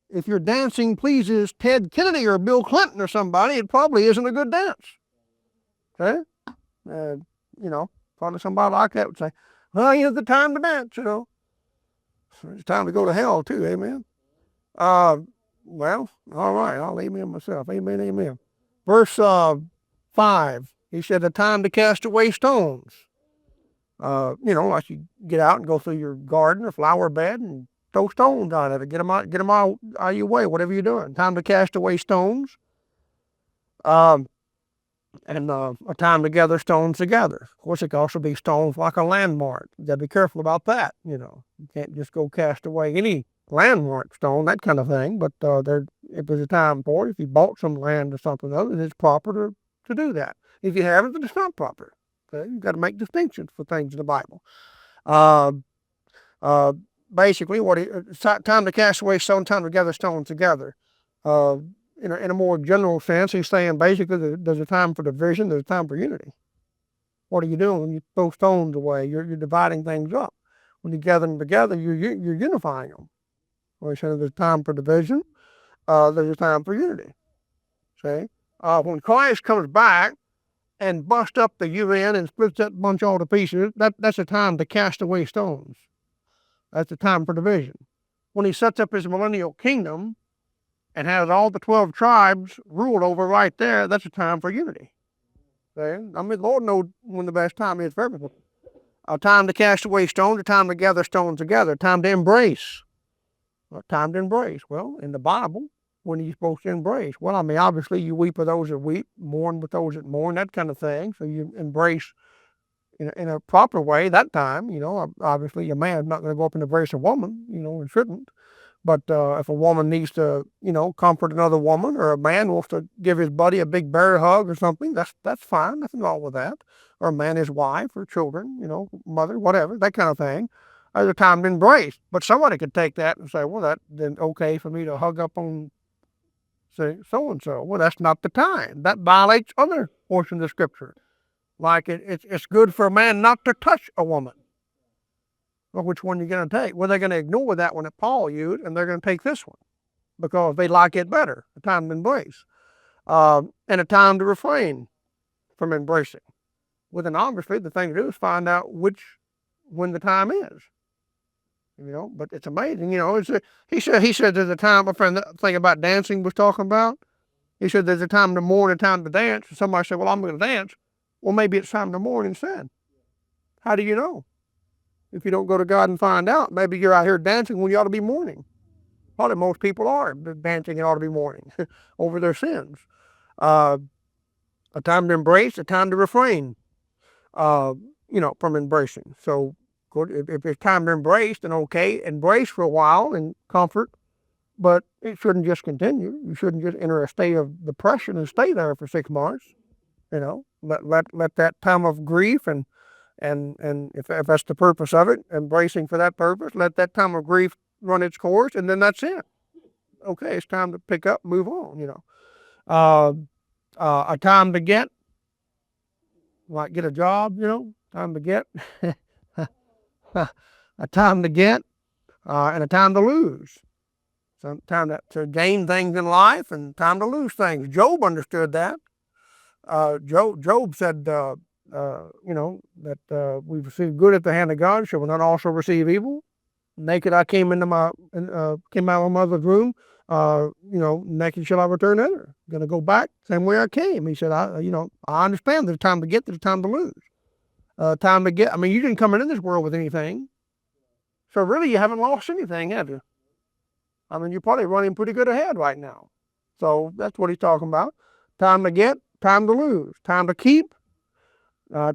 If your dancing pleases Ted Kennedy or Bill Clinton or somebody, it probably isn't a good dance. See? You know, probably somebody like that would say, well, here's the time to dance, you know. It's time to go to hell too, amen. Well, all right, I'll amen myself. Amen, amen. Verse 5, he said, a time to cast away stones. You know, like you get out and go through your garden or flower bed and throw stones on it, get them out of your way, whatever you're doing. Time to cast away stones. And a time to gather stones together. Of course, it can also be stones like a landmark. You got to be careful about that, you know. You can't just go cast away any landmark stone, that kind of thing. But if there's a time for it, if you bought some land or something other, it's proper to do that. If you haven't, then it's not proper. Okay? You've got to make distinctions for things in the Bible. Basically, time to cast away stone, time to gather stones together. In a more general sense, he's saying basically there's a time for division, there's a time for unity. What are you doing when you throw stones away? You're dividing things up. When you gather them together, you're unifying them. Well, he said there's a time for division, there's a time for unity. See? When Christ comes back and busts up the UN and splits that bunch all to pieces, that's a time to cast away stones. That's a time for division. When he sets up his millennial kingdom and has all the 12 tribes ruled over right there, that's a time for unity. See? I mean, the Lord knows when the best time is for everything. A time to cast away stones, a time to gather stones together, a time to embrace. A time to embrace. Well, in the Bible, when are you supposed to embrace? Well, I mean, obviously you weep with those that weep, mourn with those that mourn, that kind of thing. So you embrace in a proper way that time. You know, obviously a man's not going to go up and embrace a woman, you know, and shouldn't. But if a woman needs to, you know, comfort another woman, or a man wants to give his buddy a big bear hug or something, that's fine. Nothing wrong with that. Or a man, his wife, or children, you know, mother, whatever, that kind of thing. There's a time to embrace. But somebody could take that and say, well, that's then okay for me to hug up on, say, so-and-so. Well, that's not the time. That violates other portions of Scripture. Like it's good for a man not to touch a woman. Well, which one are you going to take? Well, they're going to ignore that one that Paul used, and they're going to take this one because they like it better. A time to embrace. And a time to refrain from embracing. Well, then obviously the thing to do is find out when the time is. You know, but it's amazing. You know, he said there's a time. My friend, the thing about dancing was talking about. He said there's a time to mourn and a time to dance. And somebody said, well, I'm going to dance. Well, maybe it's time to mourn instead. How do you know? If you don't go to God and find out, maybe you're out here dancing when you ought to be mourning. Probably most people are dancing and ought to be mourning over their sins. A time to embrace, a time to refrain, you know, from embracing. So if it's time to embrace, then okay, embrace for a while in comfort, but it shouldn't just continue. You shouldn't just enter a state of depression and stay there for 6 months. You know, let that time of grief and if that's the purpose of it, embracing for that purpose, let that time of grief run its course, and then that's it. Okay, it's time to pick up, move on, you know. A time to get a job, you know, time to get, a time to get, and a time to lose. Some time to gain things in life and time to lose things. Job understood that. Job said, we received good at the hand of God, shall we not also receive evil? Naked I came came out of my mother's room. Naked shall I return thither. Gonna go back same way I came. He said, I understand there's time to get, there's time to lose. Time to get. I mean, you didn't come into this world with anything, so really you haven't lost anything, have you? I mean, you're probably running pretty good ahead right now. So that's what he's talking about. Time to get, time to lose, time to keep,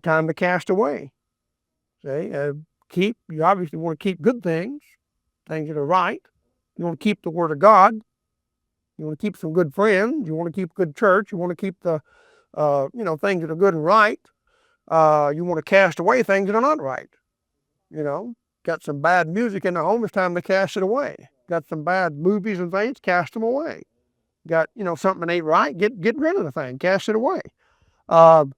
time to cast away. See, you obviously want to keep good things, things that are right. You want to keep the Word of God. You want to keep some good friends. You want to keep good church. You want to keep the, things that are good and right. You want to cast away things that are not right. Got some bad music in the home, it's time to cast it away. Got some bad movies and things, cast them away. Got, something that ain't right, get rid of the thing, cast it away. Time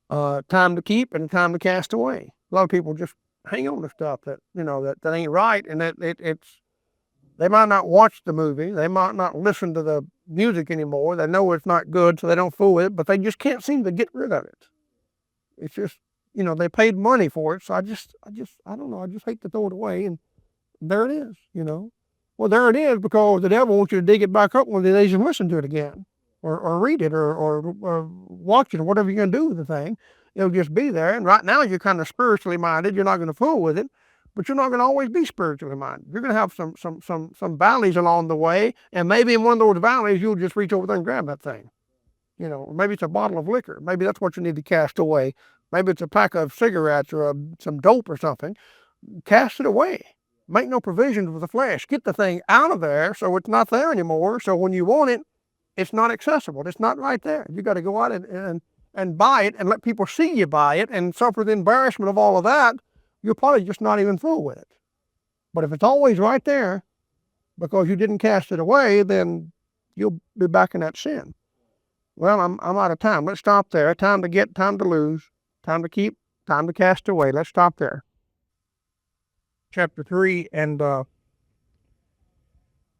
to keep and time to cast away. A lot of people just hang on to stuff that, that ain't right, and they might not watch the movie, they might not listen to the music anymore, they know it's not good, so they don't fool with it, but they just can't seem to get rid of it. It's just, they paid money for it, so I don't know, I just hate to throw it away, and there it is, Well, there it is because the devil wants you to dig it back up one of the days and listen to it again, or read it, or watch it, or whatever you're going to do with the thing. It'll just be there, and right now you're kind of spiritually minded, you're not going to fool with it, but you're not going to always be spiritually minded. You're going to have some valleys along the way, and maybe in one of those valleys you'll just reach over there and grab that thing. Maybe it's a bottle of liquor. Maybe that's what you need to cast away. Maybe it's a pack of cigarettes or some dope or something. Cast it away. Make no provisions for the flesh. Get the thing out of there so it's not there anymore. So when you want it, it's not accessible. It's not right there. You got to go out and buy it and let people see you buy it and suffer the embarrassment of all of that. You'll probably just not even fool with it. But if it's always right there because you didn't cast it away, then you'll be back in that sin. Well, I'm out of time. Let's stop there. Time to get, time to lose, time to keep, time to cast away. Let's stop there. Chapter 3, and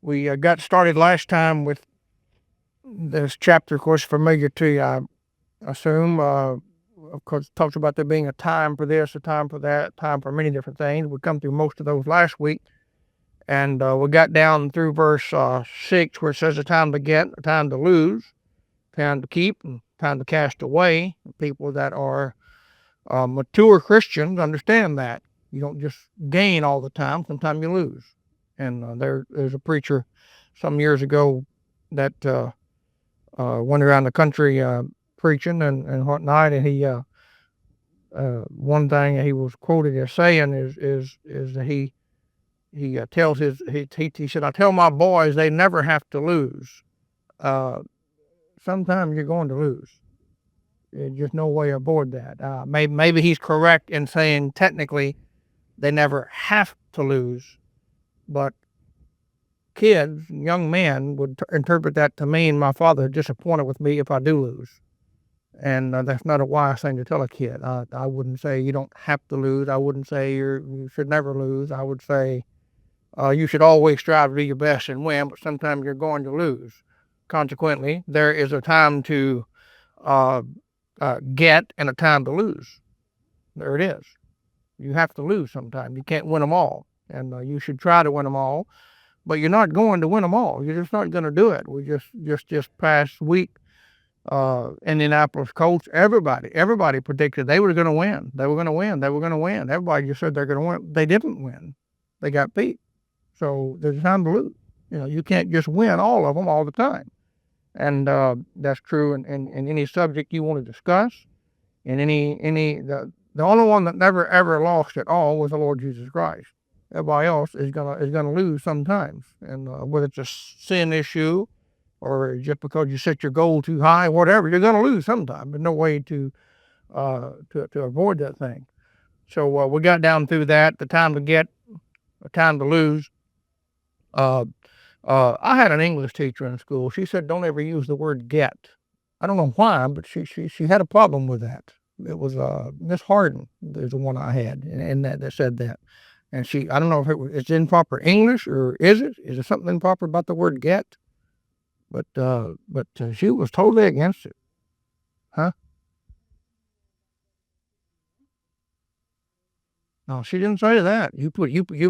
we got started last time with this chapter, of course, familiar to you, I assume. Of course, it talks about there being a time for this, a time for that, time for many different things. We come through most of those last week, and we got down through verse 6, where it says a time to get, a time to lose, time to keep, and time to cast away. People that are mature Christians understand that. You don't just gain all the time. Sometimes you lose. And there's a preacher some years ago that went around the country preaching and whatnot. And he one thing he was quoted as saying is that he tells he said, I tell my boys they never have to lose. Sometimes you're going to lose. There's just no way aboard that. Maybe he's correct in saying technically they never have to lose, but kids, young men, would interpret that to mean my father is disappointed with me if I do lose. And that's not a wise thing to tell a kid. I wouldn't say you don't have to lose. I wouldn't say you should never lose. I would say you should always strive to do your best and win, but sometimes you're going to lose. Consequently, there is a time to get and a time to lose. There it is. You have to lose sometimes. You can't win them all. And you should try to win them all. But you're not going to win them all. You're just not going to do it. We just past week, Indianapolis Colts, everybody predicted they were going to win. They were going to win. They were going to win. Everybody just said they're going to win. They didn't win. They got beat. So there's time to lose. You can't just win all of them all the time. And that's true in any subject you want to discuss. In the only one that never ever lost at all was the Lord Jesus Christ. Everybody else is gonna lose sometimes, and whether it's a sin issue or just because you set your goal too high, whatever, you're gonna lose sometime. There's no way to avoid that thing. So we got down through that. The time to get, the time to lose. I had an English teacher in school. She said, "Don't ever use the word get." I don't know why, but she had a problem with that. It was Miss Harden is the one I had, and that said that. And I don't know if it's improper English or is it something improper about the word get? But she was totally against it. Huh? No, she didn't say that. You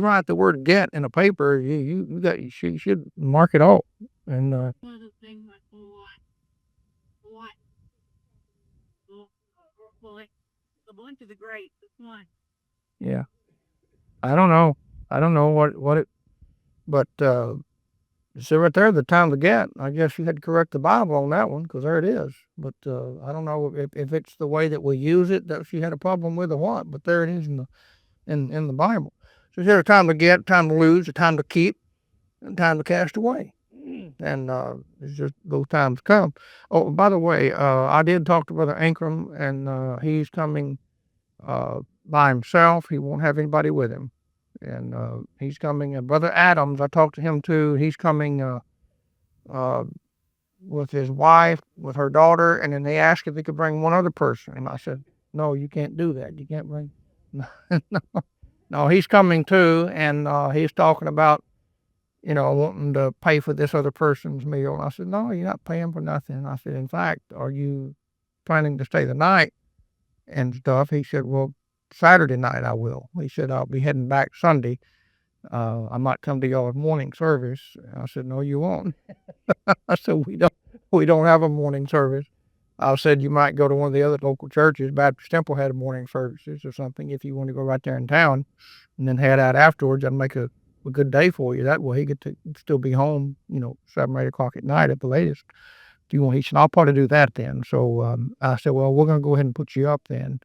write the word get in a paper, you got she should mark it off. And One of the things like what, well, like a bunch of the greats. That's one. yeah, I don't know. I don't know what it, but so right there, the time to get. I guess you had to correct the Bible on that one because there it is. But I don't know if it's the way that we use it that she had a problem with or what. But there it is in the Bible. So there's a time to get, time to lose, a time to keep, and time to cast away. And it's just those times come. Oh, by the way, I did talk to Brother Ankrum, and he's coming by himself. He won't have anybody with him. And he's coming. Brother Adams, I talked to him too. He's coming uh, with his wife, with her daughter, and then they asked if he could bring one other person. And I said, no, you can't do that. You can't bring. No, no, he's coming too, and he's talking about wanting to pay for this other person's meal. And I said, no, you're not paying for nothing. I said, in fact, are you planning to stay the night and stuff? He said, well, Saturday night I will. He said, I'll be heading back Sunday. I might come to y'all's morning service. I said, no, you won't. I said, we don't have a morning service. I said, you might go to one of the other local churches. Baptist Temple had a morning services or something if you want to go right there in town and then head out afterwards. That'd make a good day for you. That way he could still be home, 7 or 8 o'clock at night at the latest. Do you want? He said, I'll probably do that then. So I said, well, we're going to go ahead and put you up then.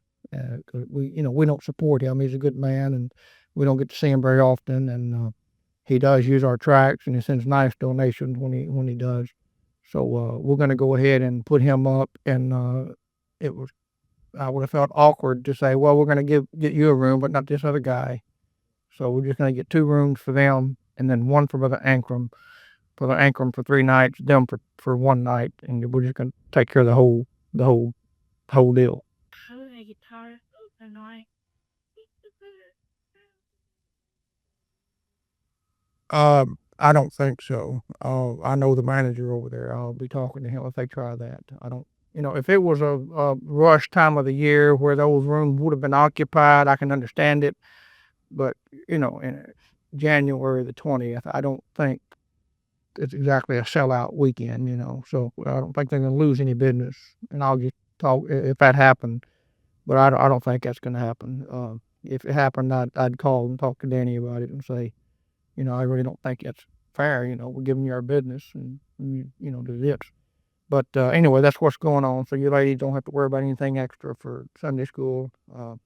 Cause we don't support him. He's a good man and we don't get to see him very often. And he does use our tracts and he sends nice donations when he does. So we're going to go ahead and put him up. And it was I would have felt awkward to say, well, we're going to get you a room, but not this other guy. So we're just going to get 2 rooms for them, and then one for Brother Ankrum for 3 nights, them for 1 night, and we're just going to take care of the whole deal. How do they get tired of the night? I don't think so. I know the manager over there. I'll be talking to him if they try that. I don't, if it was a rush time of the year where those rooms would have been occupied, I can understand it. But, in January the 20th, I don't think it's exactly a sellout weekend, so I don't think they're going to lose any business. And I'll just talk if that happened, but I don't think that's going to happen. If it happened, I'd call and talk to Danny about it and say, I really don't think that's fair. We're giving you our business and do this. But anyway, that's what's going on. So you ladies don't have to worry about anything extra for Sunday school, as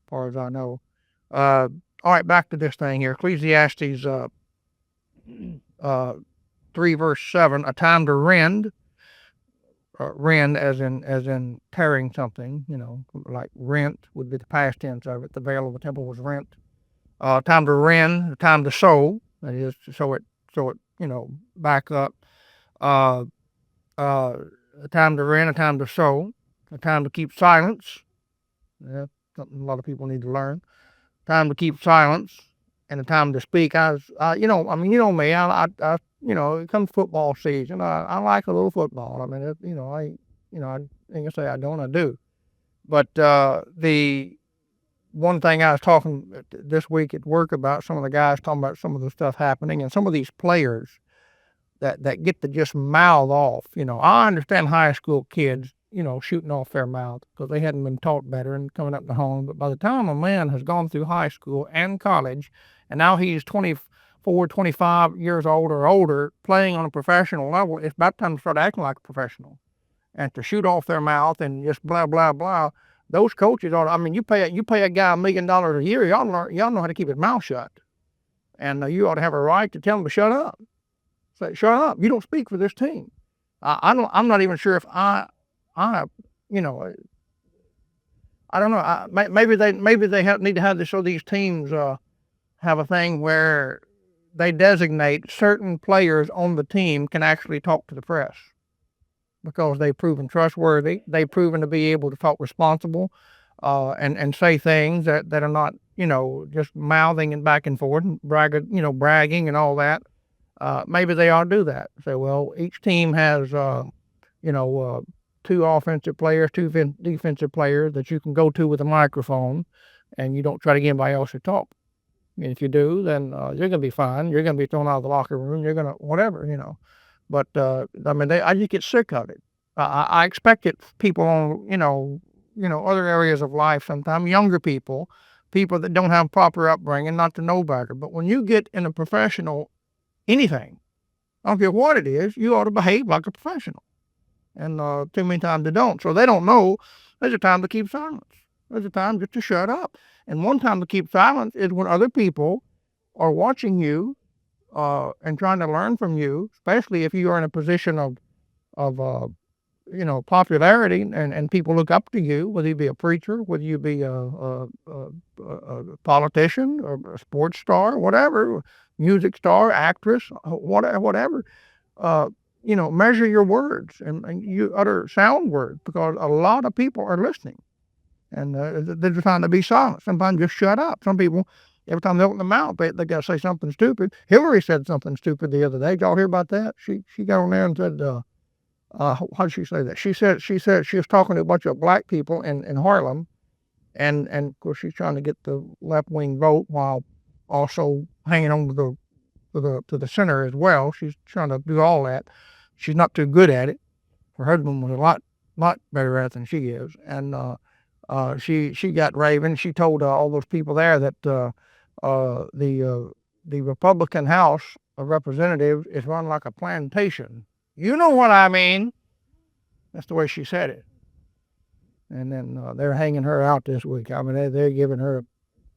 far as I know. All right, back to this thing here. Ecclesiastes 3 verse 7, a time to rend. Rend as in tearing something, like rent would be the past tense of it. The veil of the temple was rent. Time to rend, time to sow. That is to sow it, back up. A time to rend, a time to sow, a time to keep silence. Yeah, something a lot of people need to learn. Time to keep silence and a time to speak. You know me. It comes football season. I like a little football. I mean, I ain't gonna say I don't. I do. But the one thing I was talking this week at work about, some of the guys talking about some of the stuff happening and some of these players that get to just mouth off. I understand high school kids, shooting off their mouth because they hadn't been taught better and coming up to home. But by the time a man has gone through high school and college, and now he's 24, 25 years old or older, playing on a professional level, it's about time to start acting like a professional. And to shoot off their mouth and just blah, blah, blah, those coaches ought, you pay a guy $1 million a year, y'all know how to keep his mouth shut. And you ought to have a right to tell him to shut up. Say, shut up. You don't speak for this team. I'm not even sure if I don't know. Maybe they need to have this so these teams have a thing where they designate certain players on the team can actually talk to the press because they've proven trustworthy. They've proven to be able to talk responsible and say things that are not just mouthing and back and forth and bragging and all that. Maybe they ought to do that. Say, well, each team has, 2 offensive players, 2 defensive players that you can go to with a microphone and you don't try to get anybody else to talk. And if you do, then you're gonna be fine. You're gonna be thrown out of the locker room. You're gonna whatever, you know. But I mean, I just get sick of it. I expect it people on other areas of life. Sometimes younger people that don't have proper upbringing, not to know better. But when you get in a professional anything, I don't care what it is, you ought to behave like a professional. And too many times they don't. So they don't know there's a time to keep silence. There's a time just to shut up. And one time to keep silence is when other people are watching you and trying to learn from you, especially if you are in a position of popularity and people look up to you, whether you be a preacher, whether you be a politician or a sports star, whatever, music star, actress, whatever. Uh, measure your words and you utter sound words because a lot of people are listening and they're trying to be silent. Sometimes just shut up. Some people, every time they open their mouth, they got to say something stupid. Hillary said something stupid the other day. Did y'all hear about that? She got on there and said, how did she say that? She said she was talking to a bunch of black people in Harlem, and of course she's trying to get the left wing vote while also hanging on to the center as well. She's trying to do all that. She's not too good at it. Her husband was a lot better at it than she is, and she got raving. She told all those people there that the Republican House of Representatives is run like a plantation. You know what I mean? That's the way she said it. And then they're hanging her out this week. I mean, they're giving her a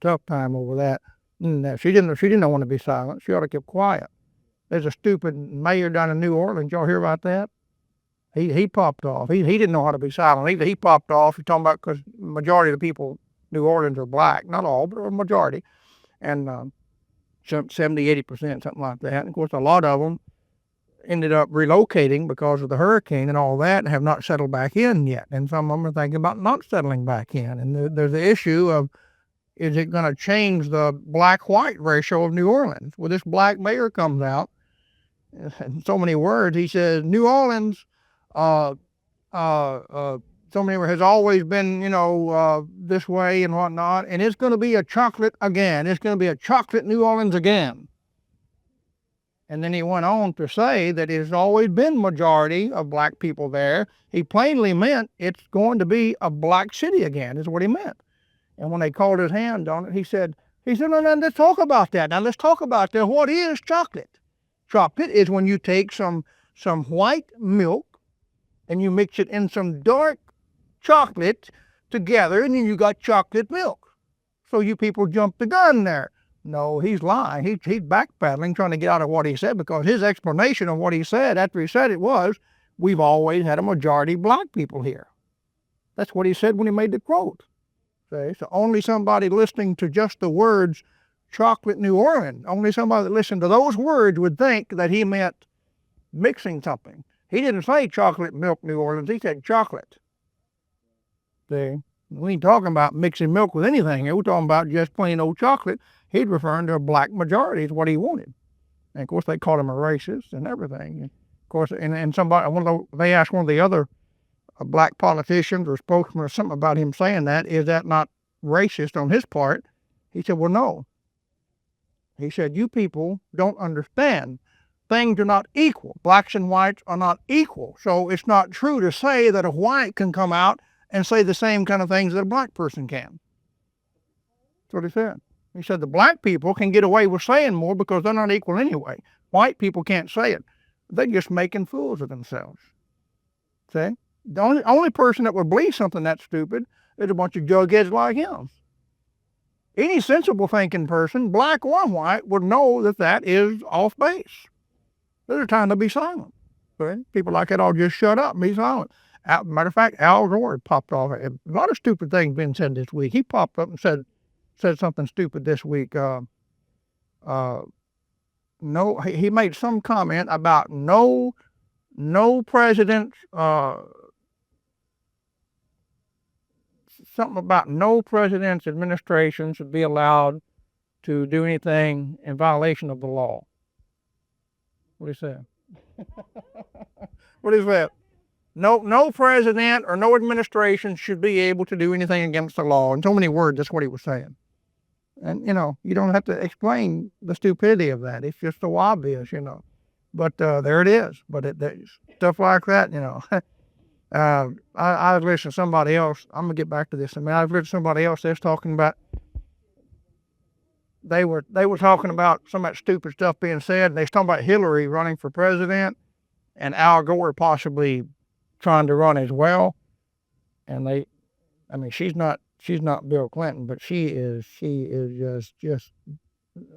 tough time over that. And she didn't want to be silent. She ought to keep quiet. There's a stupid mayor down in New Orleans. Y'all hear about that? He popped off. He didn't know how to be silent either. He popped off. You're talking about because the majority of the people in New Orleans are black. Not all, but a majority. And 70, 80%, something like that. And of course, a lot of them ended up relocating because of the hurricane and all that and have not settled back in yet. And some of them are thinking about not settling back in. And there's the issue of, is it going to change the black-white ratio of New Orleans? Well, this black mayor comes out, in so many words, he says, New Orleans, so many words, has always been, this way and whatnot, and it's going to be a chocolate again. It's going to be a chocolate New Orleans again. And then he went on to say that it has always been majority of black people there. He plainly meant it's going to be a black city again, is what he meant. And when they called his hand on it, he said, no, let's talk about that. Now let's talk about that. What is chocolate? Chocolate is when you take some white milk and you mix it in some dark chocolate together, and then you got chocolate milk. So you people jumped the gun there. No, he's lying. He's backpedaling, trying to get out of what he said, because his explanation of what he said after he said it was, we've always had a majority of black people here. That's what he said when he made the quote. See? So only somebody listening to just the words chocolate New Orleans, only somebody that listened to those words would think that he meant mixing something. He didn't say chocolate milk New Orleans. He said chocolate. See? We ain't talking about mixing milk with anything. We're talking about just plain old chocolate. He's referring to a black majority is what he wanted. And of course, they called him a racist and everything. And of course, and somebody, they asked one of the other black politicians or spokesmen or something about him saying that. Is that not racist on his part? He said, well, no. He said, you people don't understand. Things are not equal. Blacks and whites are not equal. So it's not true to say that a white can come out and say the same kind of things that a black person can. That's what he said. He said the black people can get away with saying more because they're not equal anyway. White people can't say it. They're just making fools of themselves. See? The only person that would believe something that stupid is a bunch of jugheads like him. Any sensible thinking person, black or white, would know that that is off base. There's a time to be silent. See? People like that all just shut up and be silent. Matter of fact, Al Gore popped off. A lot of stupid things been said this week. He popped up and said something stupid this week. No, he made some comment about no president. Something about no president's administration should be allowed to do anything in violation of the law. What do you say? What is that? No president or no administration should be able to do anything against the law. In so many words, that's what he was saying. And, you don't have to explain the stupidity of that. It's just so obvious, But there it is. But stuff like that, I was listening to somebody else. I'm going to get back to this. I was listening to somebody else that's talking about, they were talking about some of that stupid stuff being said. And they was talking about Hillary running for president and Al Gore possibly trying to run as well. And she's not Bill Clinton, but she is just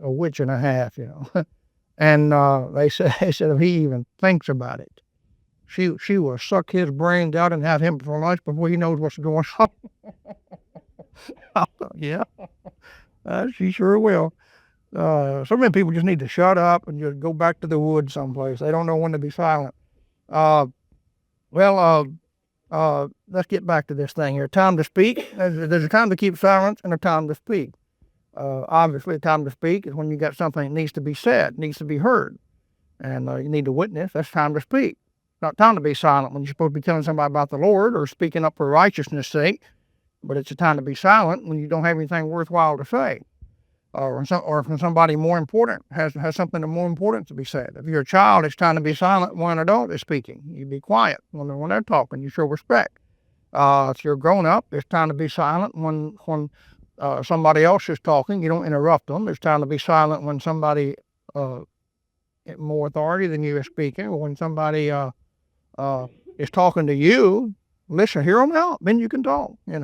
a witch and a half, And they said if he even thinks about it, she will suck his brains out and have him for lunch before he knows what's going on. Yeah, she sure will. So many people just need to shut up and just go back to the woods someplace. They don't know when to be silent. Let's get back to this thing here. Time to speak. There's a time to keep silence and a time to speak. Obviously, a time to speak is when you got something that needs to be said, needs to be heard, and you need to witness. That's time to speak. It's not time to be silent when you're supposed to be telling somebody about the Lord or speaking up for righteousness' sake. But it's a time to be silent when you don't have anything worthwhile to say, or when somebody more important has something more important to be said. If you're a child, it's time to be silent when an adult is speaking. You be quiet when they're talking. You show respect. If you're grown up, it's time to be silent when somebody else is talking. You don't interrupt them. It's time to be silent when somebody more authority than you is speaking, or when somebody is talking to you. Listen, hear them out. Then you can talk. You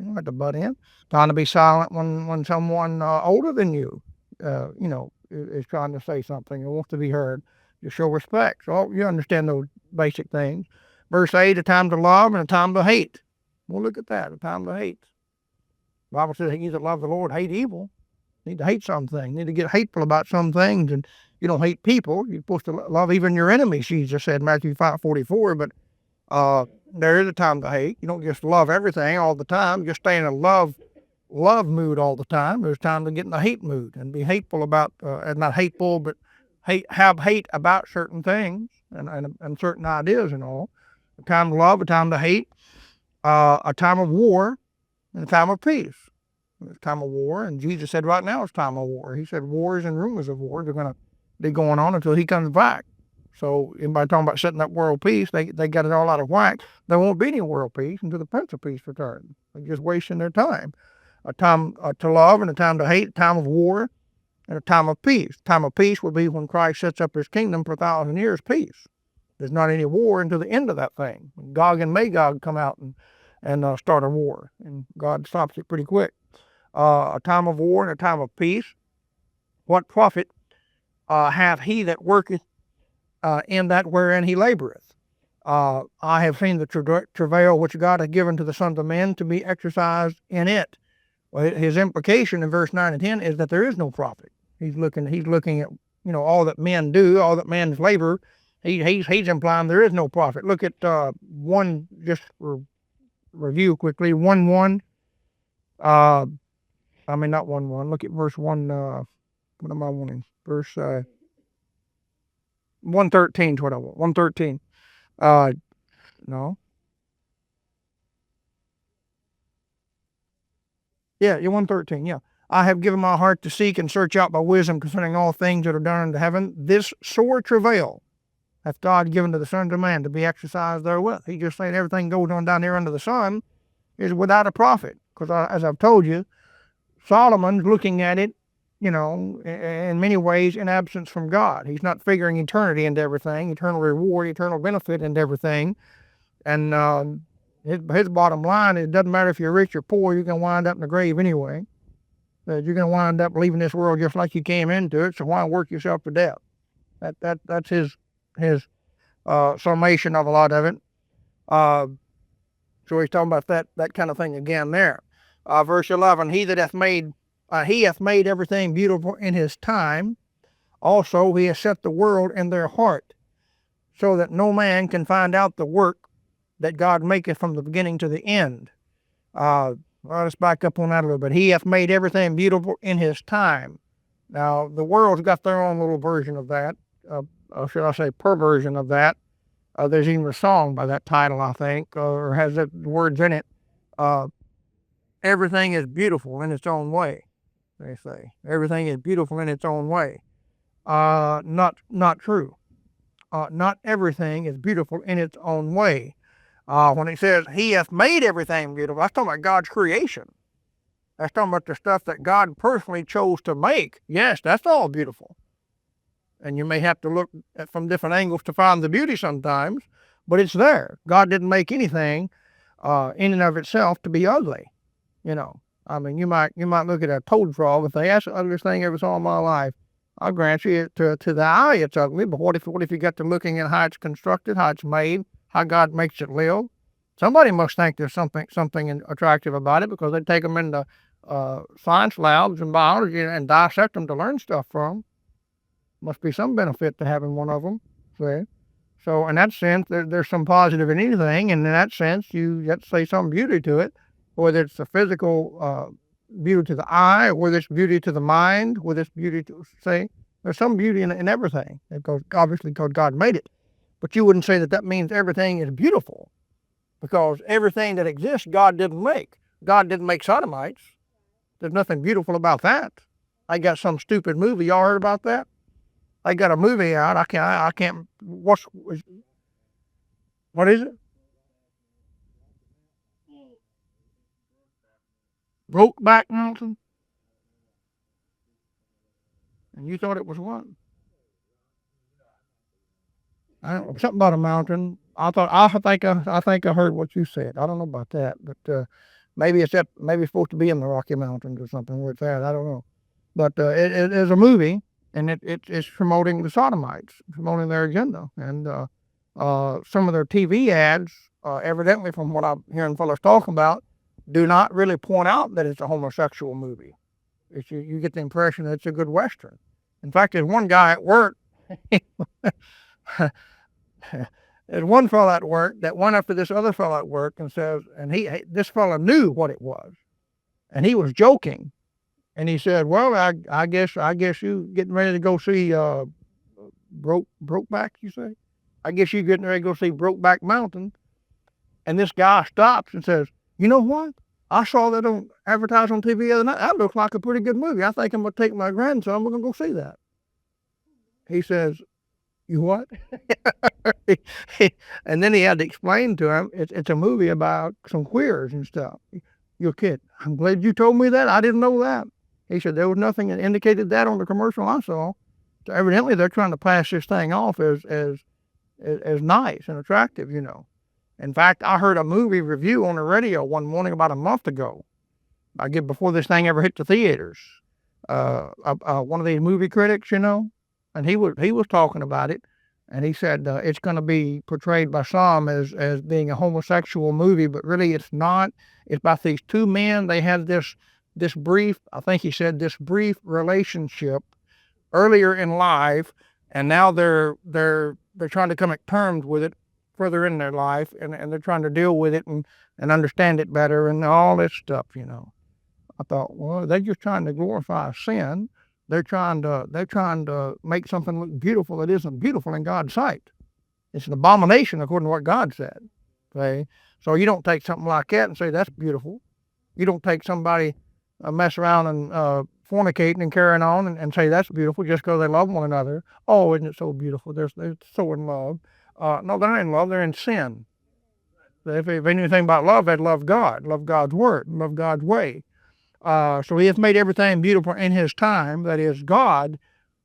don't have to butt in. Time to be silent when someone older than you, is trying to say something or wants to be heard. You show respect. So you understand those basic things. Verse 8, a time to love and a time to hate. Well, look at that, a time to hate. The Bible says he that love the Lord hate evil. You need to hate something. You need to get hateful about some things. And you don't hate people. You're supposed to love even your enemies, Jesus said in Matthew 5:44. But there is a time to hate. You don't just love everything all the time. Just stay in a love mood all the time. There's time to get in the hate mood and be hateful about, not hateful, but have hate about certain things and certain ideas and all. A time to love, a time to hate, a time of war, and a time of peace. It's time of war, and Jesus said right now it's time of war. He said wars and rumors of wars are going to be going on until he comes back. So anybody talking about setting up world peace, they got it all out of whack. There won't be any world peace until the Prince of Peace returns. They're just wasting their time. A time to love and a time to hate, a time of war, and a time of peace. Time of peace will be when Christ sets up his kingdom for 1,000 years, peace. There's not any war until the end of that thing. Gog and Magog come out and start a war, and God stops it pretty quick. A time of war and a time of peace. What profit hath he that worketh in that wherein he laboreth? I have seen the travail which God hath given to the sons of men to be exercised in it. Well, his implication in verse 9 and 10 is that there is no profit. He's looking at all that men do, all that man's labor. He's implying there is no profit. Look at one, just review quickly, 1:1. Not 1:1. Look at verse 1. What am I wanting? Verse 113 is what I want. 113. No. Yeah, 113. Yeah. I have given my heart to seek and search out by wisdom concerning all things that are done under heaven. This sore travail hath God given to the sons of man to be exercised therewith. He just saying everything goes on down there under the sun is without a profit. Because as I've told you, Solomon's looking at it, in many ways in absence from God. He's not figuring eternity into everything, eternal reward, eternal benefit into everything. And his bottom line, it doesn't matter if you're rich or poor, you're going to wind up in the grave anyway. You're going to wind up leaving this world just like you came into it, so why work yourself to death? That's his summation of a lot of it. So he's talking about that kind of thing again there. Verse 11, he hath made everything beautiful in his time. Also, he has set the world in their heart, so that no man can find out the work that God maketh from the beginning to the end. Let's back up on that a little bit. He hath made everything beautiful in his time. Now, the world's got their own little version of that, or should I say perversion of that. There's even a song by that title, I think, or has the words in it. Uh, Everything is beautiful in its own way. They say everything is beautiful in its own way. Not true. Not everything is beautiful in its own way. When it says He hath made everything beautiful, that's talking about God's creation. That's talking about the stuff that God personally chose to make. Yes, that's all beautiful. And you may have to look at from different angles to find the beauty sometimes, but it's there. God didn't make anything in and of itself to be ugly. You know, I mean, you might look at a toad frog and say, "That's the ugliest thing I ever saw in my life." I'll grant you, to the eye, it's ugly. But what if you got to looking at how it's constructed, how it's made, how God makes it live? Somebody must think there's something attractive about it, because they take them into science labs and biology and dissect them to learn stuff from. Must be some benefit to having one of them. See? So in that sense, there's some positive in anything, and in that sense, you have to say some beauty to it, whether it's the physical beauty to the eye, or whether it's beauty to the mind, whether it's beauty to say. There's some beauty in everything, because obviously because God made it. But you wouldn't say that means everything is beautiful, because everything that exists, God didn't make. God didn't make sodomites. There's nothing beautiful about that. I got some stupid movie. Y'all heard about that? I got a movie out. I can't. What is it? Brokeback Mountain. And you thought it was what? I don't know, something about a mountain. I think I heard what you said. I don't know about that, but maybe maybe it's supposed to be in the Rocky Mountains or something where it's at. I don't know. But it is a movie, and it's promoting the sodomites, promoting their agenda, and some of their TV ads, evidently from what I'm hearing fellas talking about, do not really point out that it's a homosexual movie. You get the impression that it's a good Western. In fact, there's one guy at work. There's one fellow at work that went up to this other fellow at work and says, and this fellow knew what it was, and he was joking, and he said, "Well, I guess you getting ready to go see Brokeback, you say? I guess you getting ready to go see Brokeback Mountain." And this guy stops and says, "You know what? I saw that on advertised on TV the other night. That looks like a pretty good movie. I think I'm gonna take my grandson. We're gonna go see that." He says, "You what?" And then he had to explain to him it's a movie about some queers and stuff. You're a kid. I'm glad you told me that. I didn't know that. He said there was nothing that indicated that on the commercial I saw. So evidently they're trying to pass this thing off as nice and attractive, you know. In fact, I heard a movie review on the radio one morning about a month ago. I get before this thing ever hit the theaters. One of these movie critics, you know, and he was talking about it, and he said it's going to be portrayed by some as being a homosexual movie, but really it's not. It's about these two men. They had this brief, I think he said, this brief relationship earlier in life, and now they're trying to come at terms with it further in their life, and they're trying to deal with it and understand it better and all this stuff, you know. I thought, well, they're just trying to glorify sin. They're trying to make something look beautiful that isn't beautiful in God's sight. It's an abomination according to what God said. Okay? So you don't take something like that and say that's beautiful. You don't take somebody mess around and fornicating and carrying on and say that's beautiful just because they love one another. Oh, isn't it so beautiful? They're so in love. No, they're not in love. They're in sin. If they knew anything about love, they'd love God, love God's word, love God's way. So he has made everything beautiful in his time. That is, God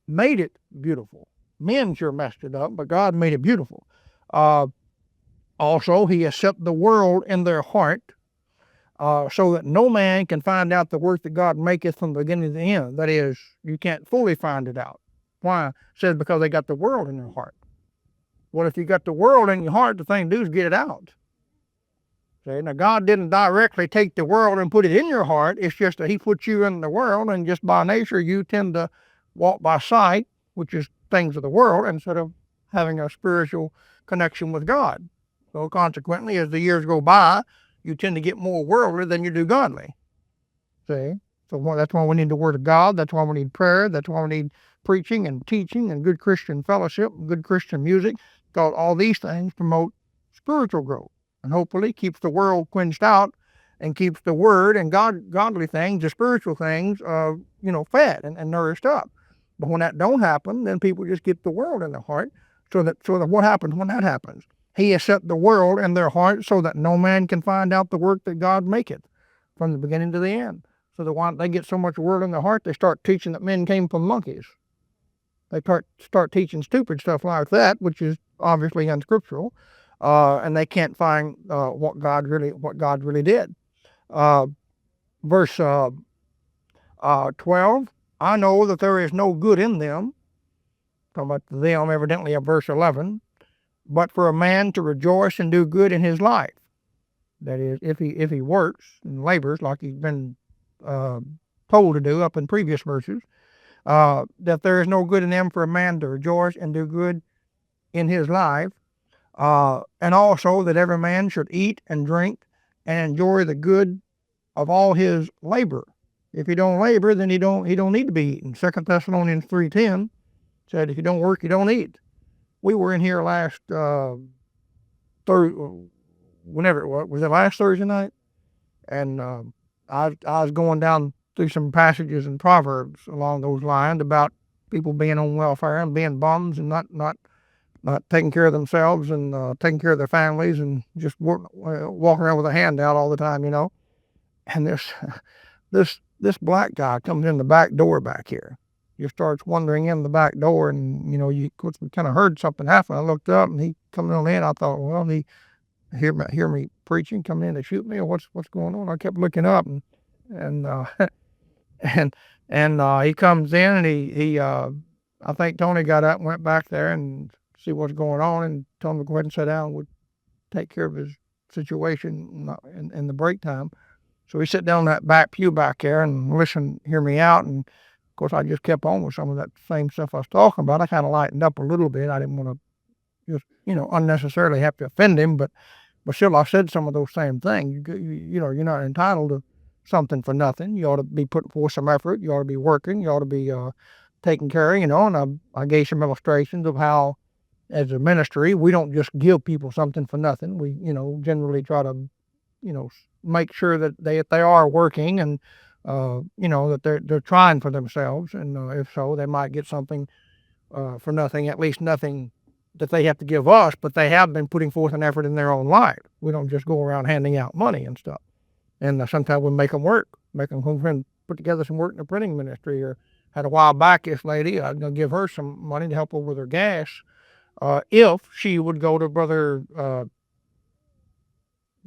made it beautiful. Men sure messed it up, but God made it beautiful. Also, he has set the world in their heart, so that no man can find out the work that God maketh from the beginning to the end. That is, you can't fully find it out. Why? It says because they got the world in their heart. Well, if you got the world in your heart, the thing to do is get it out. See? Now, God didn't directly take the world and put it in your heart. It's just that he put you in the world, and just by nature, you tend to walk by sight, which is things of the world, instead of having a spiritual connection with God. So consequently, as the years go by, you tend to get more worldly than you do godly. See? So that's why we need the Word of God. That's why we need prayer. That's why we need preaching and teaching and good Christian fellowship, good Christian music. because all these things promote spiritual growth and hopefully keeps the world quenched out and keeps the word and godly things, the spiritual things, fed and nourished up. But when that don't happen, then people just get the world in their heart. So that what happens when that happens? He has set the world in their heart so that no man can find out the work that God maketh from the beginning to the end. So that when they get so much word in their heart, they start teaching that men came from monkeys. They start teaching stupid stuff like that, which is obviously unscriptural, and they can't find what God really did. Uh, verse 12, I know that there is no good in them. Talking about them, evidently, of verse 11. But for a man to rejoice and do good in his life, that is, if he works and labors like he's been told to do up in previous verses, that there is no good in them for a man to rejoice and do good in his life, and also that every man should eat and drink and enjoy the good of all his labor. If he don't labor, then he don't need to be eating. 2 Thessalonians 3:10 said, if you don't work, you don't eat. We were in here last whenever it was it last Thursday night? And I was going down through some passages in Proverbs along those lines about people being on welfare and being bums and not taking care of themselves and taking care of their families and just walking around with a hand out all the time, And this black guy comes in the back door back here. Just starts wandering in the back door, and we kind of heard something happen. I looked up, and he coming on in. I thought, well, he hear me preaching, coming in to shoot me, or what's going on? I kept looking up, and he comes in, and he I think Tony got up and went back there and see what's going on, and told him to go ahead and sit down. Would take care of his situation in the break time. So he sat down in that back pew back there and hear me out. And of course, I just kept on with some of that same stuff I was talking about. I kind of lightened up a little bit. I didn't want to just, unnecessarily have to offend him, but still, I said some of those same things. You're not entitled to something for nothing. You ought to be putting forth some effort. You ought to be working. You ought to be taking care, and I gave some illustrations of how, as a ministry, we don't just give people something for nothing. We, generally try to, make sure that they are working and, that they're trying for themselves. And if so, they might get something for nothing, at least nothing that they have to give us, but they have been putting forth an effort in their own life. We don't just go around handing out money and stuff. And sometimes we make them work, make them come and put together some work in the printing ministry. Or had a while back, this lady, I'm going to give her some money to help her with her gas if she would go to Brother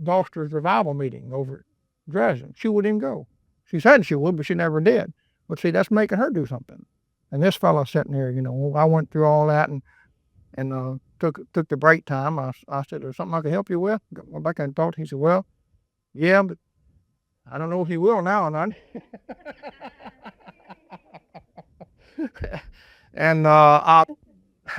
Doster's revival meeting over at Dresden. She wouldn't even go. She said she would, but she never did. But see, that's making her do something. And this fellow sitting here, I went through all that and took the break time. I said, there's something I can help you with? Went back and thought. He said, well, yeah, but I don't know if he will now or not. And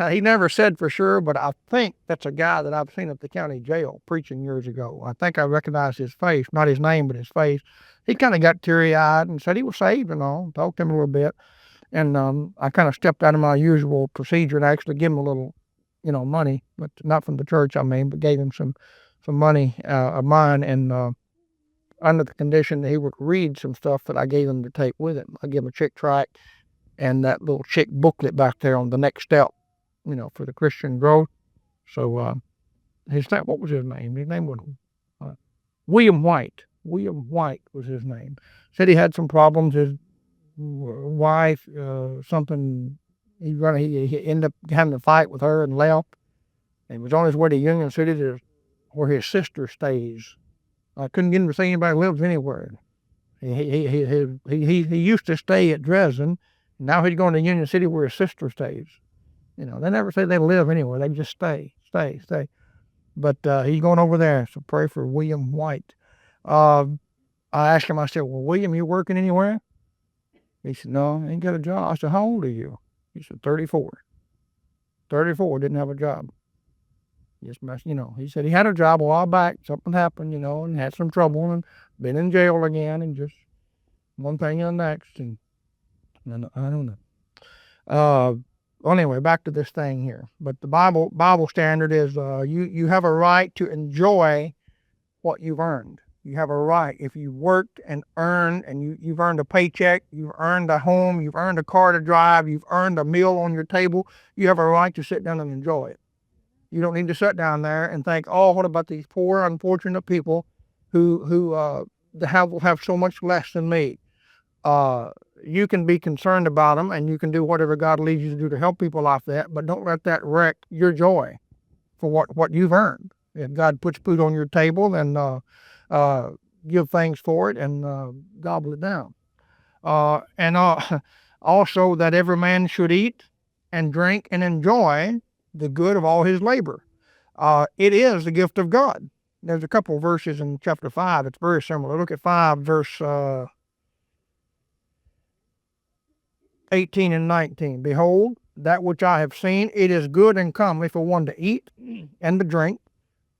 he never said for sure, but I think that's a guy that I've seen at the county jail preaching years ago. I think I recognized his face, not his name, but his face. He kind of got teary-eyed and said he was saved and all. Talked to him a little bit. And I kind of stepped out of my usual procedure and actually gave him a little, money, but not from the church, but gave him some money of mine, and under the condition that he would read some stuff that I gave him to take with him. I gave him a chick tract and that little chick booklet back there on the next step, for the Christian growth. So what was his name? His name was William White. William White was his name. Said he had some problems. His wife, something, he ended up having a fight with her and left. And he was on his way to Union City where his sister stays. I couldn't get him to say anybody lives anywhere. He used to stay at Dresden. Now he's going to Union City where his sister stays. They never say they live anywhere. They just stay. But he's going over there, so pray for William White. I asked him, I said, well, William, you working anywhere? He said, no, I ain't got a job. I said, how old are you? He said, 34. 34, didn't have a job. Just, he said he had a job a while back. Something happened, and had some trouble and been in jail again and just one thing and the next. And I don't know. Well, anyway, back to this thing here. But the Bible standard is you have a right to enjoy what you've earned. You have a right. If you worked and earned, and you've earned a paycheck, you've earned a home, you've earned a car to drive, you've earned a meal on your table, you have a right to sit down and enjoy it. You don't need to sit down there and think, oh, what about these poor, unfortunate people who have so much less than me? You can be concerned about them, and you can do whatever God leads you to do to help people like that, but don't let that wreck your joy for what you've earned. If God puts food on your table, then give thanks for it and gobble it down. And also that every man should eat and drink and enjoy the good of all his labor. It is the gift of God. There's a couple of verses in chapter 5 that's very similar. Look at 5, verse 18 and 19. Behold, that which I have seen, it is good and comely for one to eat and to drink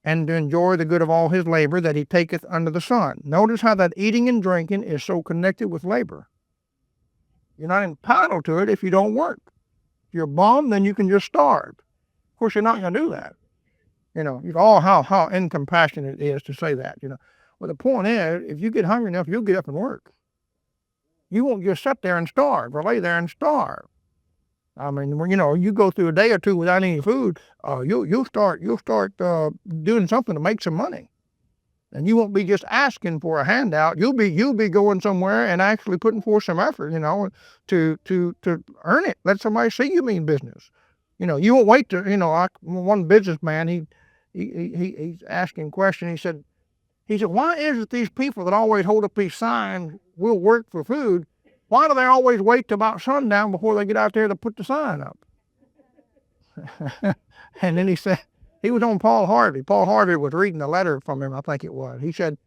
and to enjoy the good of all his labor that he taketh under the sun. Notice how that eating and drinking is so connected with labor. You're not entitled to it if you don't work. If you're a bum, then you can just starve. Of course, you're not going to do that. How incompassionate it is to say that. Well, the point is, if you get hungry enough, you'll get up and work. You won't just sit there and starve or lay there and starve. I mean, you go through a day or two without any food, you'll start doing something to make some money, and you won't be just asking for a handout. You'll be going somewhere and actually putting forth some effort, to earn it. Let somebody see you mean business. You won't wait to, one businessman, he's asking a question. He said, why is it these people that always hold up these signs, will work for food, why do they always wait till about sundown before they get out there to put the sign up? And then he said, he was on Paul Harvey. Paul Harvey was reading a letter from him, I think it was. He said,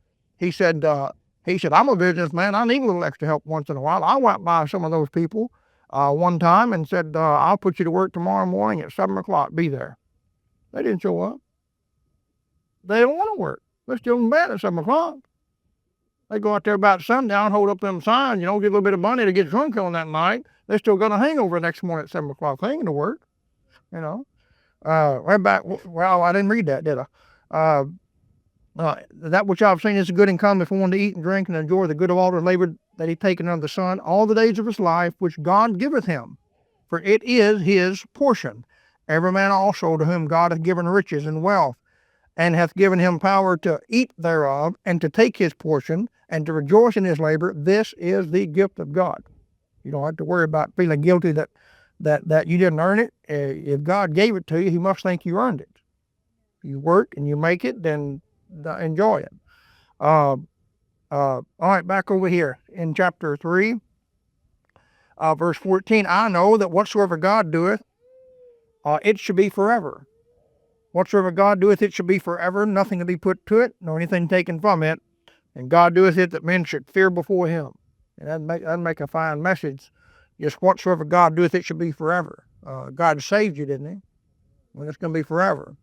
I'm a businessman. I need a little extra help once in a while. I went by some of those people one time and said, I'll put you to work tomorrow morning at 7 o'clock. Be there. They didn't show up. They don't want to work. They're still in bed at 7 o'clock. They go out there about sundown, hold up them signs, get a little bit of money to get drunk on that night. They're still going to hangover next morning at 7 o'clock. They ain't going to work, Right back, well, I didn't read that, did I? That which I've seen is good and comely for one to eat and drink and enjoy the good of all the labor that he taken under the sun all the days of his life, which God giveth him. For it is his portion. Every man also to whom God hath given riches and wealth, and hath given him power to eat thereof, and to take his portion, and to rejoice in his labor. This is the gift of God. You don't have to worry about feeling guilty that you didn't earn it. If God gave it to you, he must think you earned it. If you work and you make it, then enjoy it. All right, back over here in chapter 3, verse 14. I know that whatsoever God doeth, it should be forever. Whatsoever God doeth, it shall be forever, nothing to be put to it, nor anything taken from it. And God doeth it that men should fear before him. And that'd make a fine message. Just whatsoever God doeth, it shall be forever. God saved you, didn't he? Well, it's going to be forever.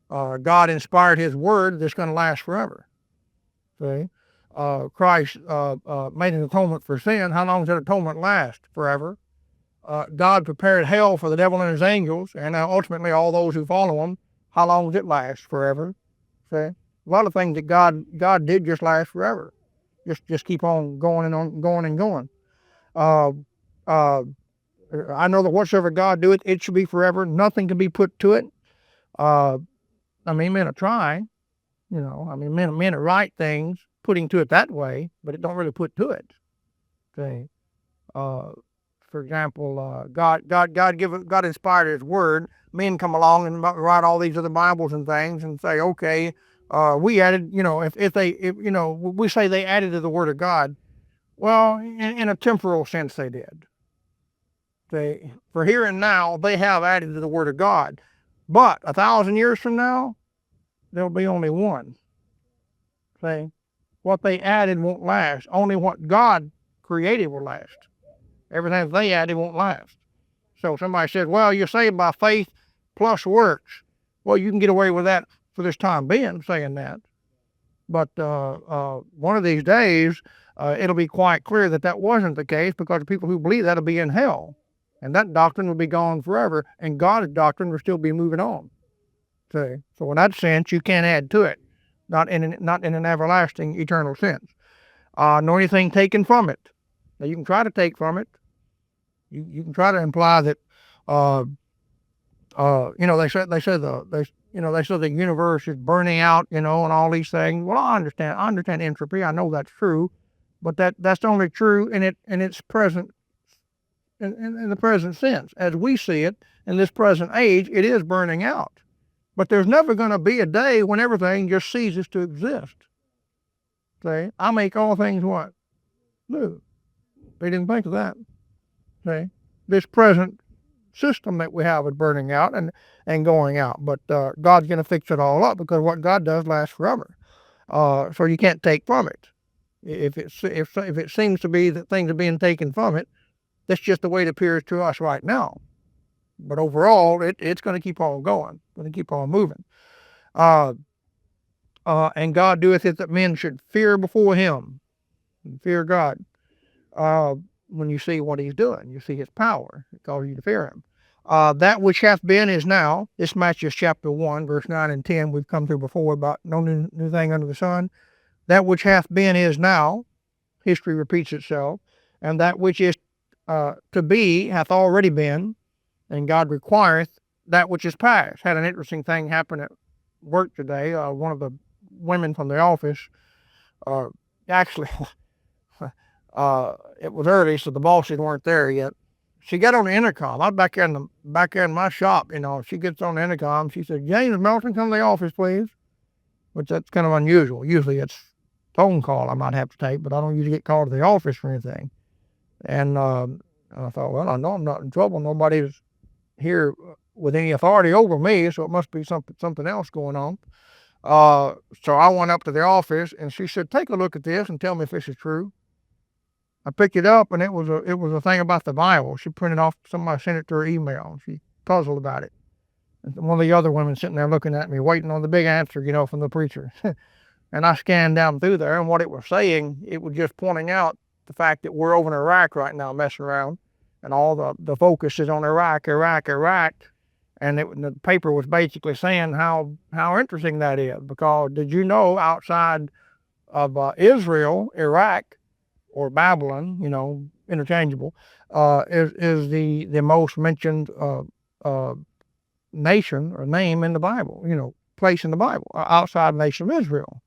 God inspired his word that's going to last forever. See? Christ made an atonement for sin. How long does that atonement last? Forever. God prepared hell for the devil and his angels, and ultimately all those who follow him. How long does it last? Forever. See? A lot of things that God did just last forever. Just keep on going and on, going and going. I know that whatsoever God doeth, it shall be forever. Nothing can be put to it. Men are trying, men are write things, putting to it that way, but it don't really put to it. Okay. For example, God inspired his word. Men come along and write all these other Bibles and things and say, okay, we added, we say they added to the word of God. Well, in a temporal sense, they did. For here and now, they have added to the word of God. But 1,000 years from now, there'll be only one. See, what they added won't last. Only what God created will last. Everything they added won't last. So somebody says, well, you're saved by faith plus works. Well, you can get away with that for this time being, saying that. But one of these days, it'll be quite clear that wasn't the case, because the people who believe that will be in hell. And that doctrine will be gone forever, and God's doctrine will still be moving on. See? So in that sense, you can't add to it, not in an everlasting, eternal sense, nor anything taken from it. Now you can try to take from it. You can try to imply that, they said the universe is burning out, and all these things. Well, I understand entropy. I know that's true, but that's only true in its present, in the present sense. As we see it in this present age, it is burning out. But there's never going to be a day when everything just ceases to exist. See, I make all things what? New. They didn't think of that. See, this present system that we have is burning out and going out. But God's going to fix it all up, because what God does lasts forever. So you can't take from it. If it seems to be that things are being taken from it, that's just the way it appears to us right now. But overall, it's going to keep on going, going to keep on moving. And God doeth it that men should fear before him. Fear God. When you see what he's doing, you see his power. It calls you to fear him. That which hath been is now. This matches chapter 1, verse 9 and 10. We've come through before about no new thing under the sun. That which hath been is now. History repeats itself. And that which is to be hath already been. And God requireth that which is past. Had an interesting thing happen at work today. One of the women from the office, actually, it was early, so the bosses weren't there yet. She got on the intercom. I was back there in my shop, She gets on the intercom. She said, "James Melton, come to the office, please." Which that's kind of unusual. Usually it's phone call I might have to take, but I don't usually get called to the office for anything. And I thought, well, I know I'm not in trouble. Nobody's here with any authority over me, so it must be something else going on. So I went up to the office, and she said, "Take a look at this and tell me if this is true." I picked it up, and it was a thing about the Bible. She printed off, somebody sent it to her email. She puzzled about it. And one of the other women sitting there looking at me, waiting on the big answer, from the preacher. And I scanned down through there, and what it was saying, it was just pointing out the fact that we're over in Iraq right now messing around, and all the focus is on Iraq. And the paper was basically saying how interesting that is, because did you know outside of Israel, Iraq, or Babylon, interchangeable, is the most mentioned nation or name in the Bible, place in the Bible, outside the nation of Israel.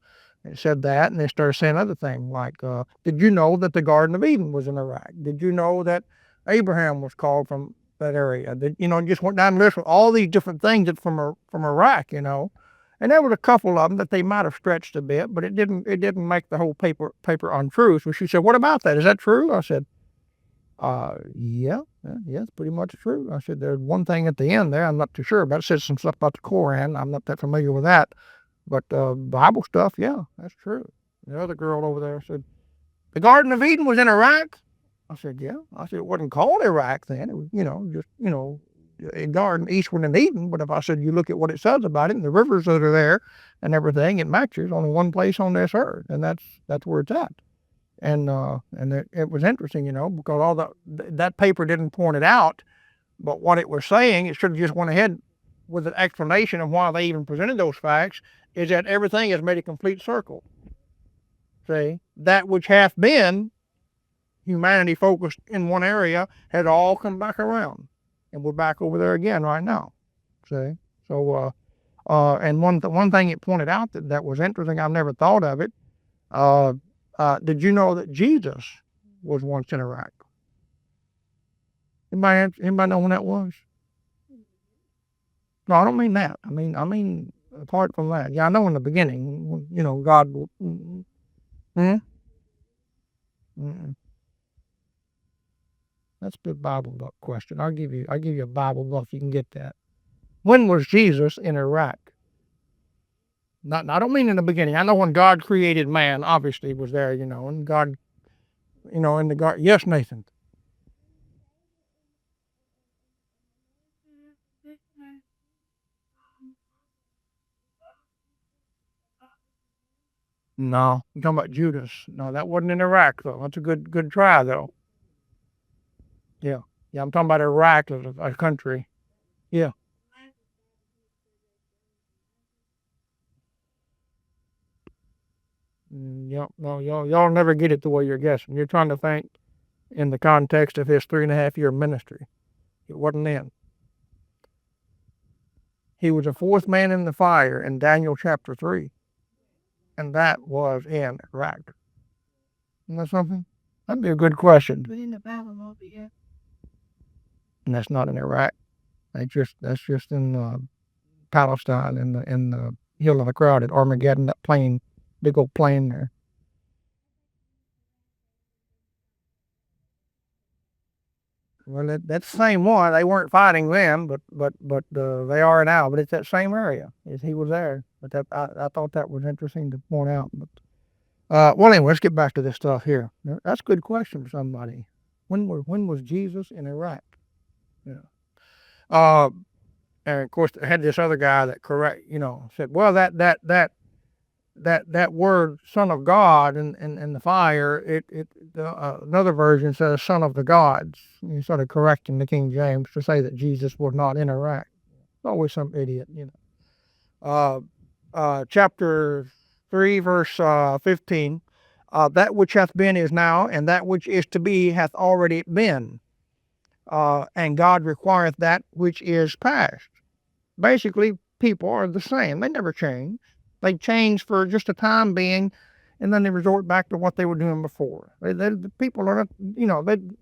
It said that, and they started saying other things like, did you know that the Garden of Eden was in Iraq? Did you know that Abraham was called from that area? Just went down the list with all these different things that from Iraq, And there was a couple of them that they might have stretched a bit, but it didn't make the whole paper untrue. So she said, "What about that? Is that true?" I said, yeah, it's pretty much true. I said, "There's one thing at the end there I'm not too sure about. It says some stuff about the Koran. I'm not that familiar with that. But Bible stuff, yeah, that's true." The other girl over there said, "The Garden of Eden was in Iraq?" I said, "Yeah." I said, "It wasn't called Iraq then. It was, just, a garden eastward in Eden. But if I said, you look at what it says about it and the rivers that are there and everything, it matches only one place on this earth. And that's where it's at." And it was interesting, because all that paper didn't point it out, but what it was saying, it should have just went ahead with an explanation of why they even presented those facts, is that everything has made a complete circle. See, that which hath been humanity focused in one area had all come back around, and we're back over there again right now. See, so and one thing it pointed out that was interesting, I've never thought of it. Did you know that Jesus was once in Iraq? Anybody know when that was? No, I don't mean that. I mean apart from that. Yeah, I know in the beginning, God. That's a good Bible book question. I'll give you a Bible book. You can get that. When was Jesus in Iraq? I don't mean in the beginning. I know when God created man, obviously he was there, and God, in the garden. Yes, Nathan. No, I'm talking about Judas. No, that wasn't in Iraq though. That's a good try though. Yeah. Yeah, I'm talking about Iraq as a country. Yeah. No, y'all never get it the way you're guessing. You're trying to think in the context of his 3.5 year ministry. It wasn't then. He was the fourth man in the fire in Daniel chapter 3, and that was in Iraq. Isn't that something? That'd be a good question. But in the battle of the air. And that's not in Iraq. That's just in Palestine in the hill of the crowd at Armageddon. That plane, big old plane there. Well, that's the same one. They weren't fighting then, but they are now. But it's that same area. He was there. But I thought that was interesting to point out. But well, anyway, let's get back to this stuff here. That's a good question for somebody. When was Jesus in Iraq? Yeah. And of course, I had this other guy that said, well, that word "son of God" in the fire, another version says "son of the gods." He's sort of correcting the King James to say that Jesus was not in Iraq. Always some idiot, Chapter 3, verse 15. That which hath been is now, and that which is to be hath already been. And God requireth that which is past. Basically, people are the same. They never change. They change for just a time being, and then they resort back to what they were doing before. The people are not,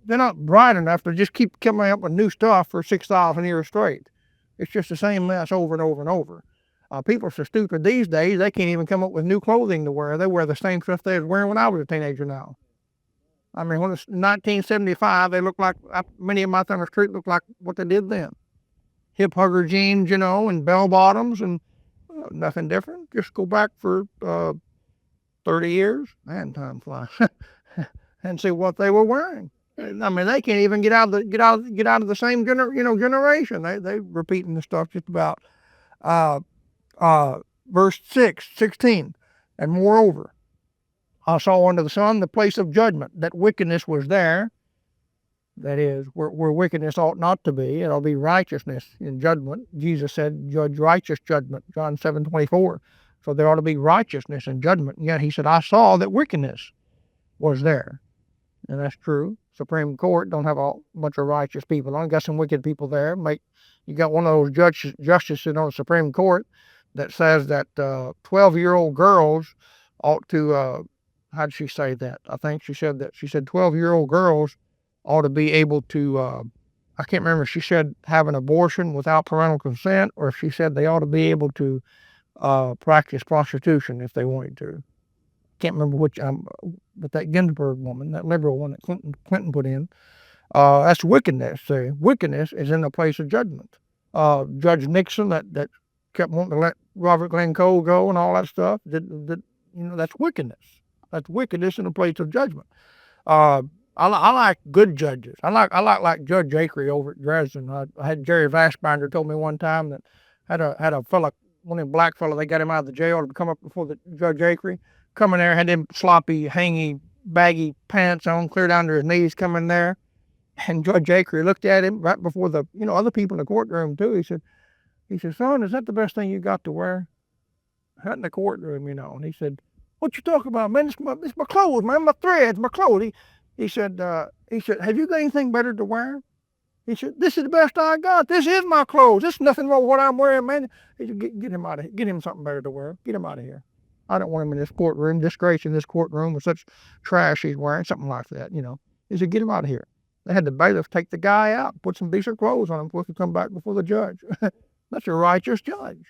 they're not bright enough to just keep coming up with new stuff for 6,000 years straight. It's just the same mess over and over and over. People are so stupid these days, they can't even come up with new clothing to wear. They wear the same stuff they was wearing when I was a teenager now. I mean, when it's 1975, they look like, many of my on the street look like what they did then. Hip hugger jeans, and bell bottoms, and nothing different. Just go back for 30 years, man, time flies, and see what they were wearing. I mean, they can't even get out of the same generation. They repeating the stuff just about. Verse 16, and moreover, I saw under the sun the place of judgment, that wickedness was there. That is, where wickedness ought not to be. It'll be righteousness in judgment. Jesus said, judge righteous judgment, John 7:24. So there ought to be righteousness in judgment. And yet he said, I saw that wickedness was there. And that's true. Supreme Court don't have a bunch of righteous people on it. Got some wicked people there. You got one of those justices on the Supreme Court that says that 12-year-old girls ought to, how did she say that? I think she said 12-year-old girls ought to be able to, I can't remember if she said have an abortion without parental consent, or if she said they ought to be able to practice prostitution if they wanted to. Can't remember which, but that Ginsburg woman, that liberal one that Clinton put in, that's wickedness. Wickedness is in the place of judgment. Judge Nixon that kept wanting to let Robert Glenn Cole go and all that stuff, that's wickedness. That's wickedness in the place of judgment. I like good judges. I like Judge Akery over at Dresden. I had Jerry Vashbinder told me one time that had a fella, one of them black fella, they got him out of the jail to come up before the Judge Akery. Come in there, had them sloppy, hangy, baggy pants on, clear down to his knees, come in there. And Judge Akery looked at him right before the, other people in the courtroom too. He said, son, is that the best thing you got to wear? Not in the courtroom, And he said, what you talking about, man? It's my clothes, man, my threads, my clothes. He said, have you got anything better to wear? He said, this is the best I got. This is my clothes. There's nothing wrong with what I'm wearing, man. He said, get him out of here. Get him something better to wear. Get him out of here. I don't want him in this courtroom, disgracing this courtroom with such trash he's wearing, something like that, He said, get him out of here. They had the bailiff take the guy out, put some decent clothes on him before he could come back before the judge. That's a righteous judge.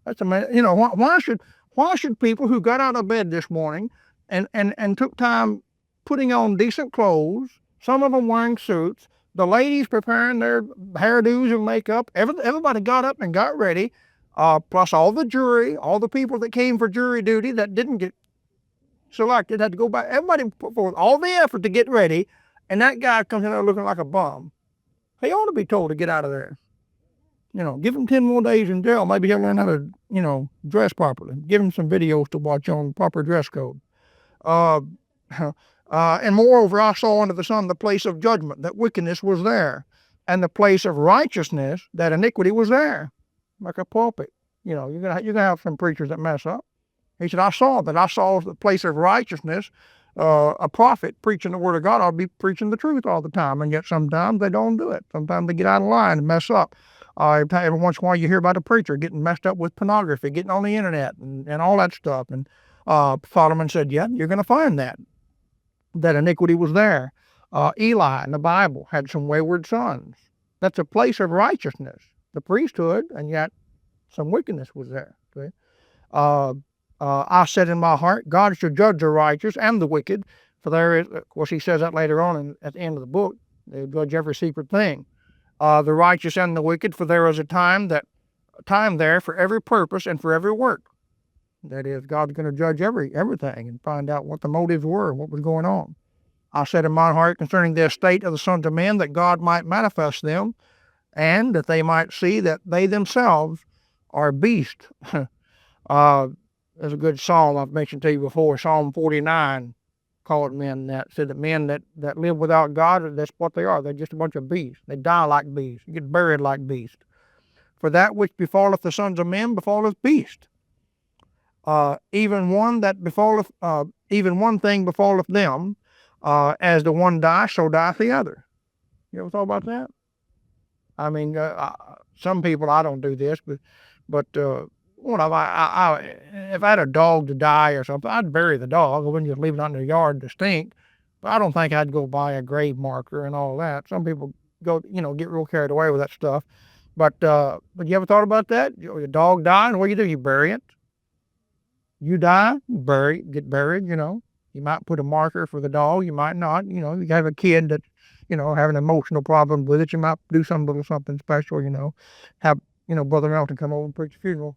That's a man. Why should people who got out of bed this morning and took time putting on decent clothes, some of them wearing suits, the ladies preparing their hairdos and makeup, everybody got up and got ready, plus all the jury, all the people that came for jury duty that didn't get selected had to go back. Everybody put forth all the effort to get ready, and that guy comes in there looking like a bum. He ought to be told to get out of there. Give him 10 more days in jail. Maybe he'll learn how to, dress properly. Give him some videos to watch on proper dress code. And moreover, I saw under the sun the place of judgment, that wickedness was there. and the place of righteousness, that iniquity was there, like a pulpit. You know, you're gonna have some preachers that mess up. He said, I saw that. I saw the place of righteousness. A prophet preaching the word of God ought to be preaching the truth all the time, and yet sometimes they don't do it. Sometimes they get out of line and mess up. Every once in a while you hear about a preacher getting messed up with pornography, getting on the internet and all that stuff. And Solomon said, yeah, you're going to find that iniquity was there. Eli in the Bible had some wayward sons. That's a place of righteousness, the priesthood, and yet some wickedness was there. Okay? I said in my heart, God shall judge the righteous and the wicked, for there is, of course, he says that later on at the end of the book, they judge every secret thing. The righteous and the wicked, for there is a time there for every purpose and for every work. That is, God's going to judge everything and find out what the motives were, what was going on. I said in my heart concerning the estate of the sons of men, that God might manifest them, and that they might see that they themselves are beasts. There's a good psalm I've mentioned to you before, Psalm 49, called men that, said that men that live without God, that's what they are. They're just a bunch of beasts. They die like beasts. You get buried like beasts. For that which befalleth the sons of men befalleth beasts. Even one thing befalleth them, as the one dies, so dieth the other. You ever thought about that? I mean, some people, I don't do this, but if I had a dog to die or something, I'd bury the dog. I wouldn't just leave it out in the yard to stink. But I don't think I'd go buy a grave marker and all that. Some people go, get real carried away with that stuff. But you ever thought about that? Your dog died, and what do? You bury it. You die, get buried, You might put a marker for the dog. You might not. You have a kid that, having emotional problems with it. You might do something special, have, Brother Melton come over and preach a funeral.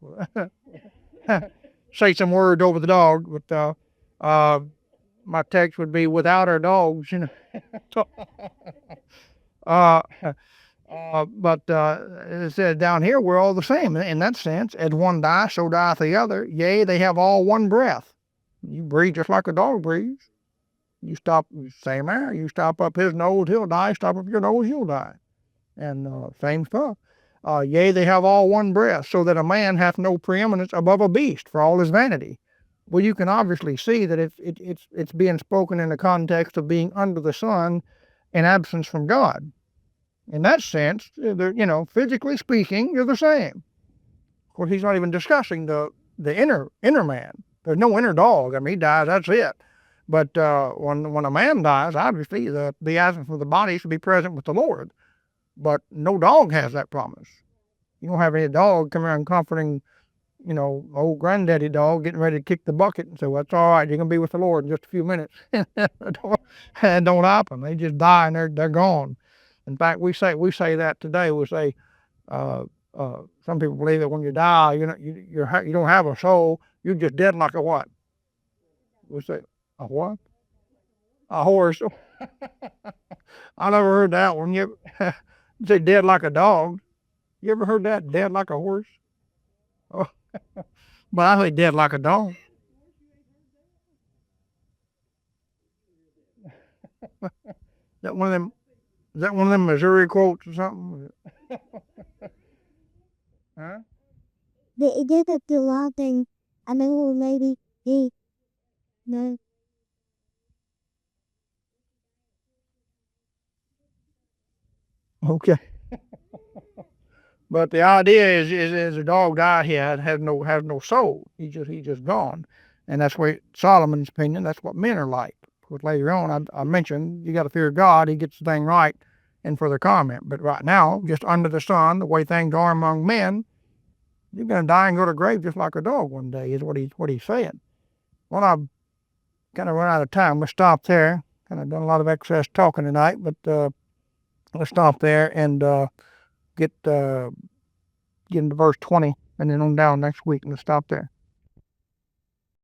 Say some words over the dog, but my text would be without our dogs, but it said down here, we're all the same in that sense. As one dies, so dieth the other. Yea, they have all one breath. You breathe just like a dog breathes. You stop, same air. You stop up his nose, he'll die. Stop up your nose, you'll die. And same stuff. Yea, they have all one breath, so that a man hath no preeminence above a beast for all his vanity. Well, you can obviously see that it's being spoken in the context of being under the sun in absence from God. In that sense, physically speaking, you're the same. Of course, he's not even discussing the inner man. There's no inner dog. I mean, he dies, that's it. But when a man dies, obviously the absence of the body should be present with the Lord. But no dog has that promise. You don't have any dog come around comforting, old granddaddy dog getting ready to kick the bucket and say, well, that's all right, you're going to be with the Lord in just a few minutes. It don't happen. They just die and they're gone. In fact, we say that today. We say some people believe that when you die, you don't have a soul. You're just dead like a what? We say, a what? A horse. I never heard that one. You say dead like a dog. You ever heard that? Dead like a horse? Oh. But I say dead like a dog. Is that one of them Missouri quotes or something? Huh? They did a lot thing. I know maybe he no. Okay. But the idea is a dog died, he has no soul. He's just gone. And that's where Solomon's opinion, that's what men are like. Because later on I mentioned you got to fear God, he gets the thing right in further comment. But right now, just under the sun, the way things are among men, you're gonna die and go to the grave just like a dog one day, is what he's saying. Well, I've kind of run out of time. Let's stop there. Kind of done a lot of excess talking tonight, but let's stop there and get into verse 20 and then on down next week. Let's stop there.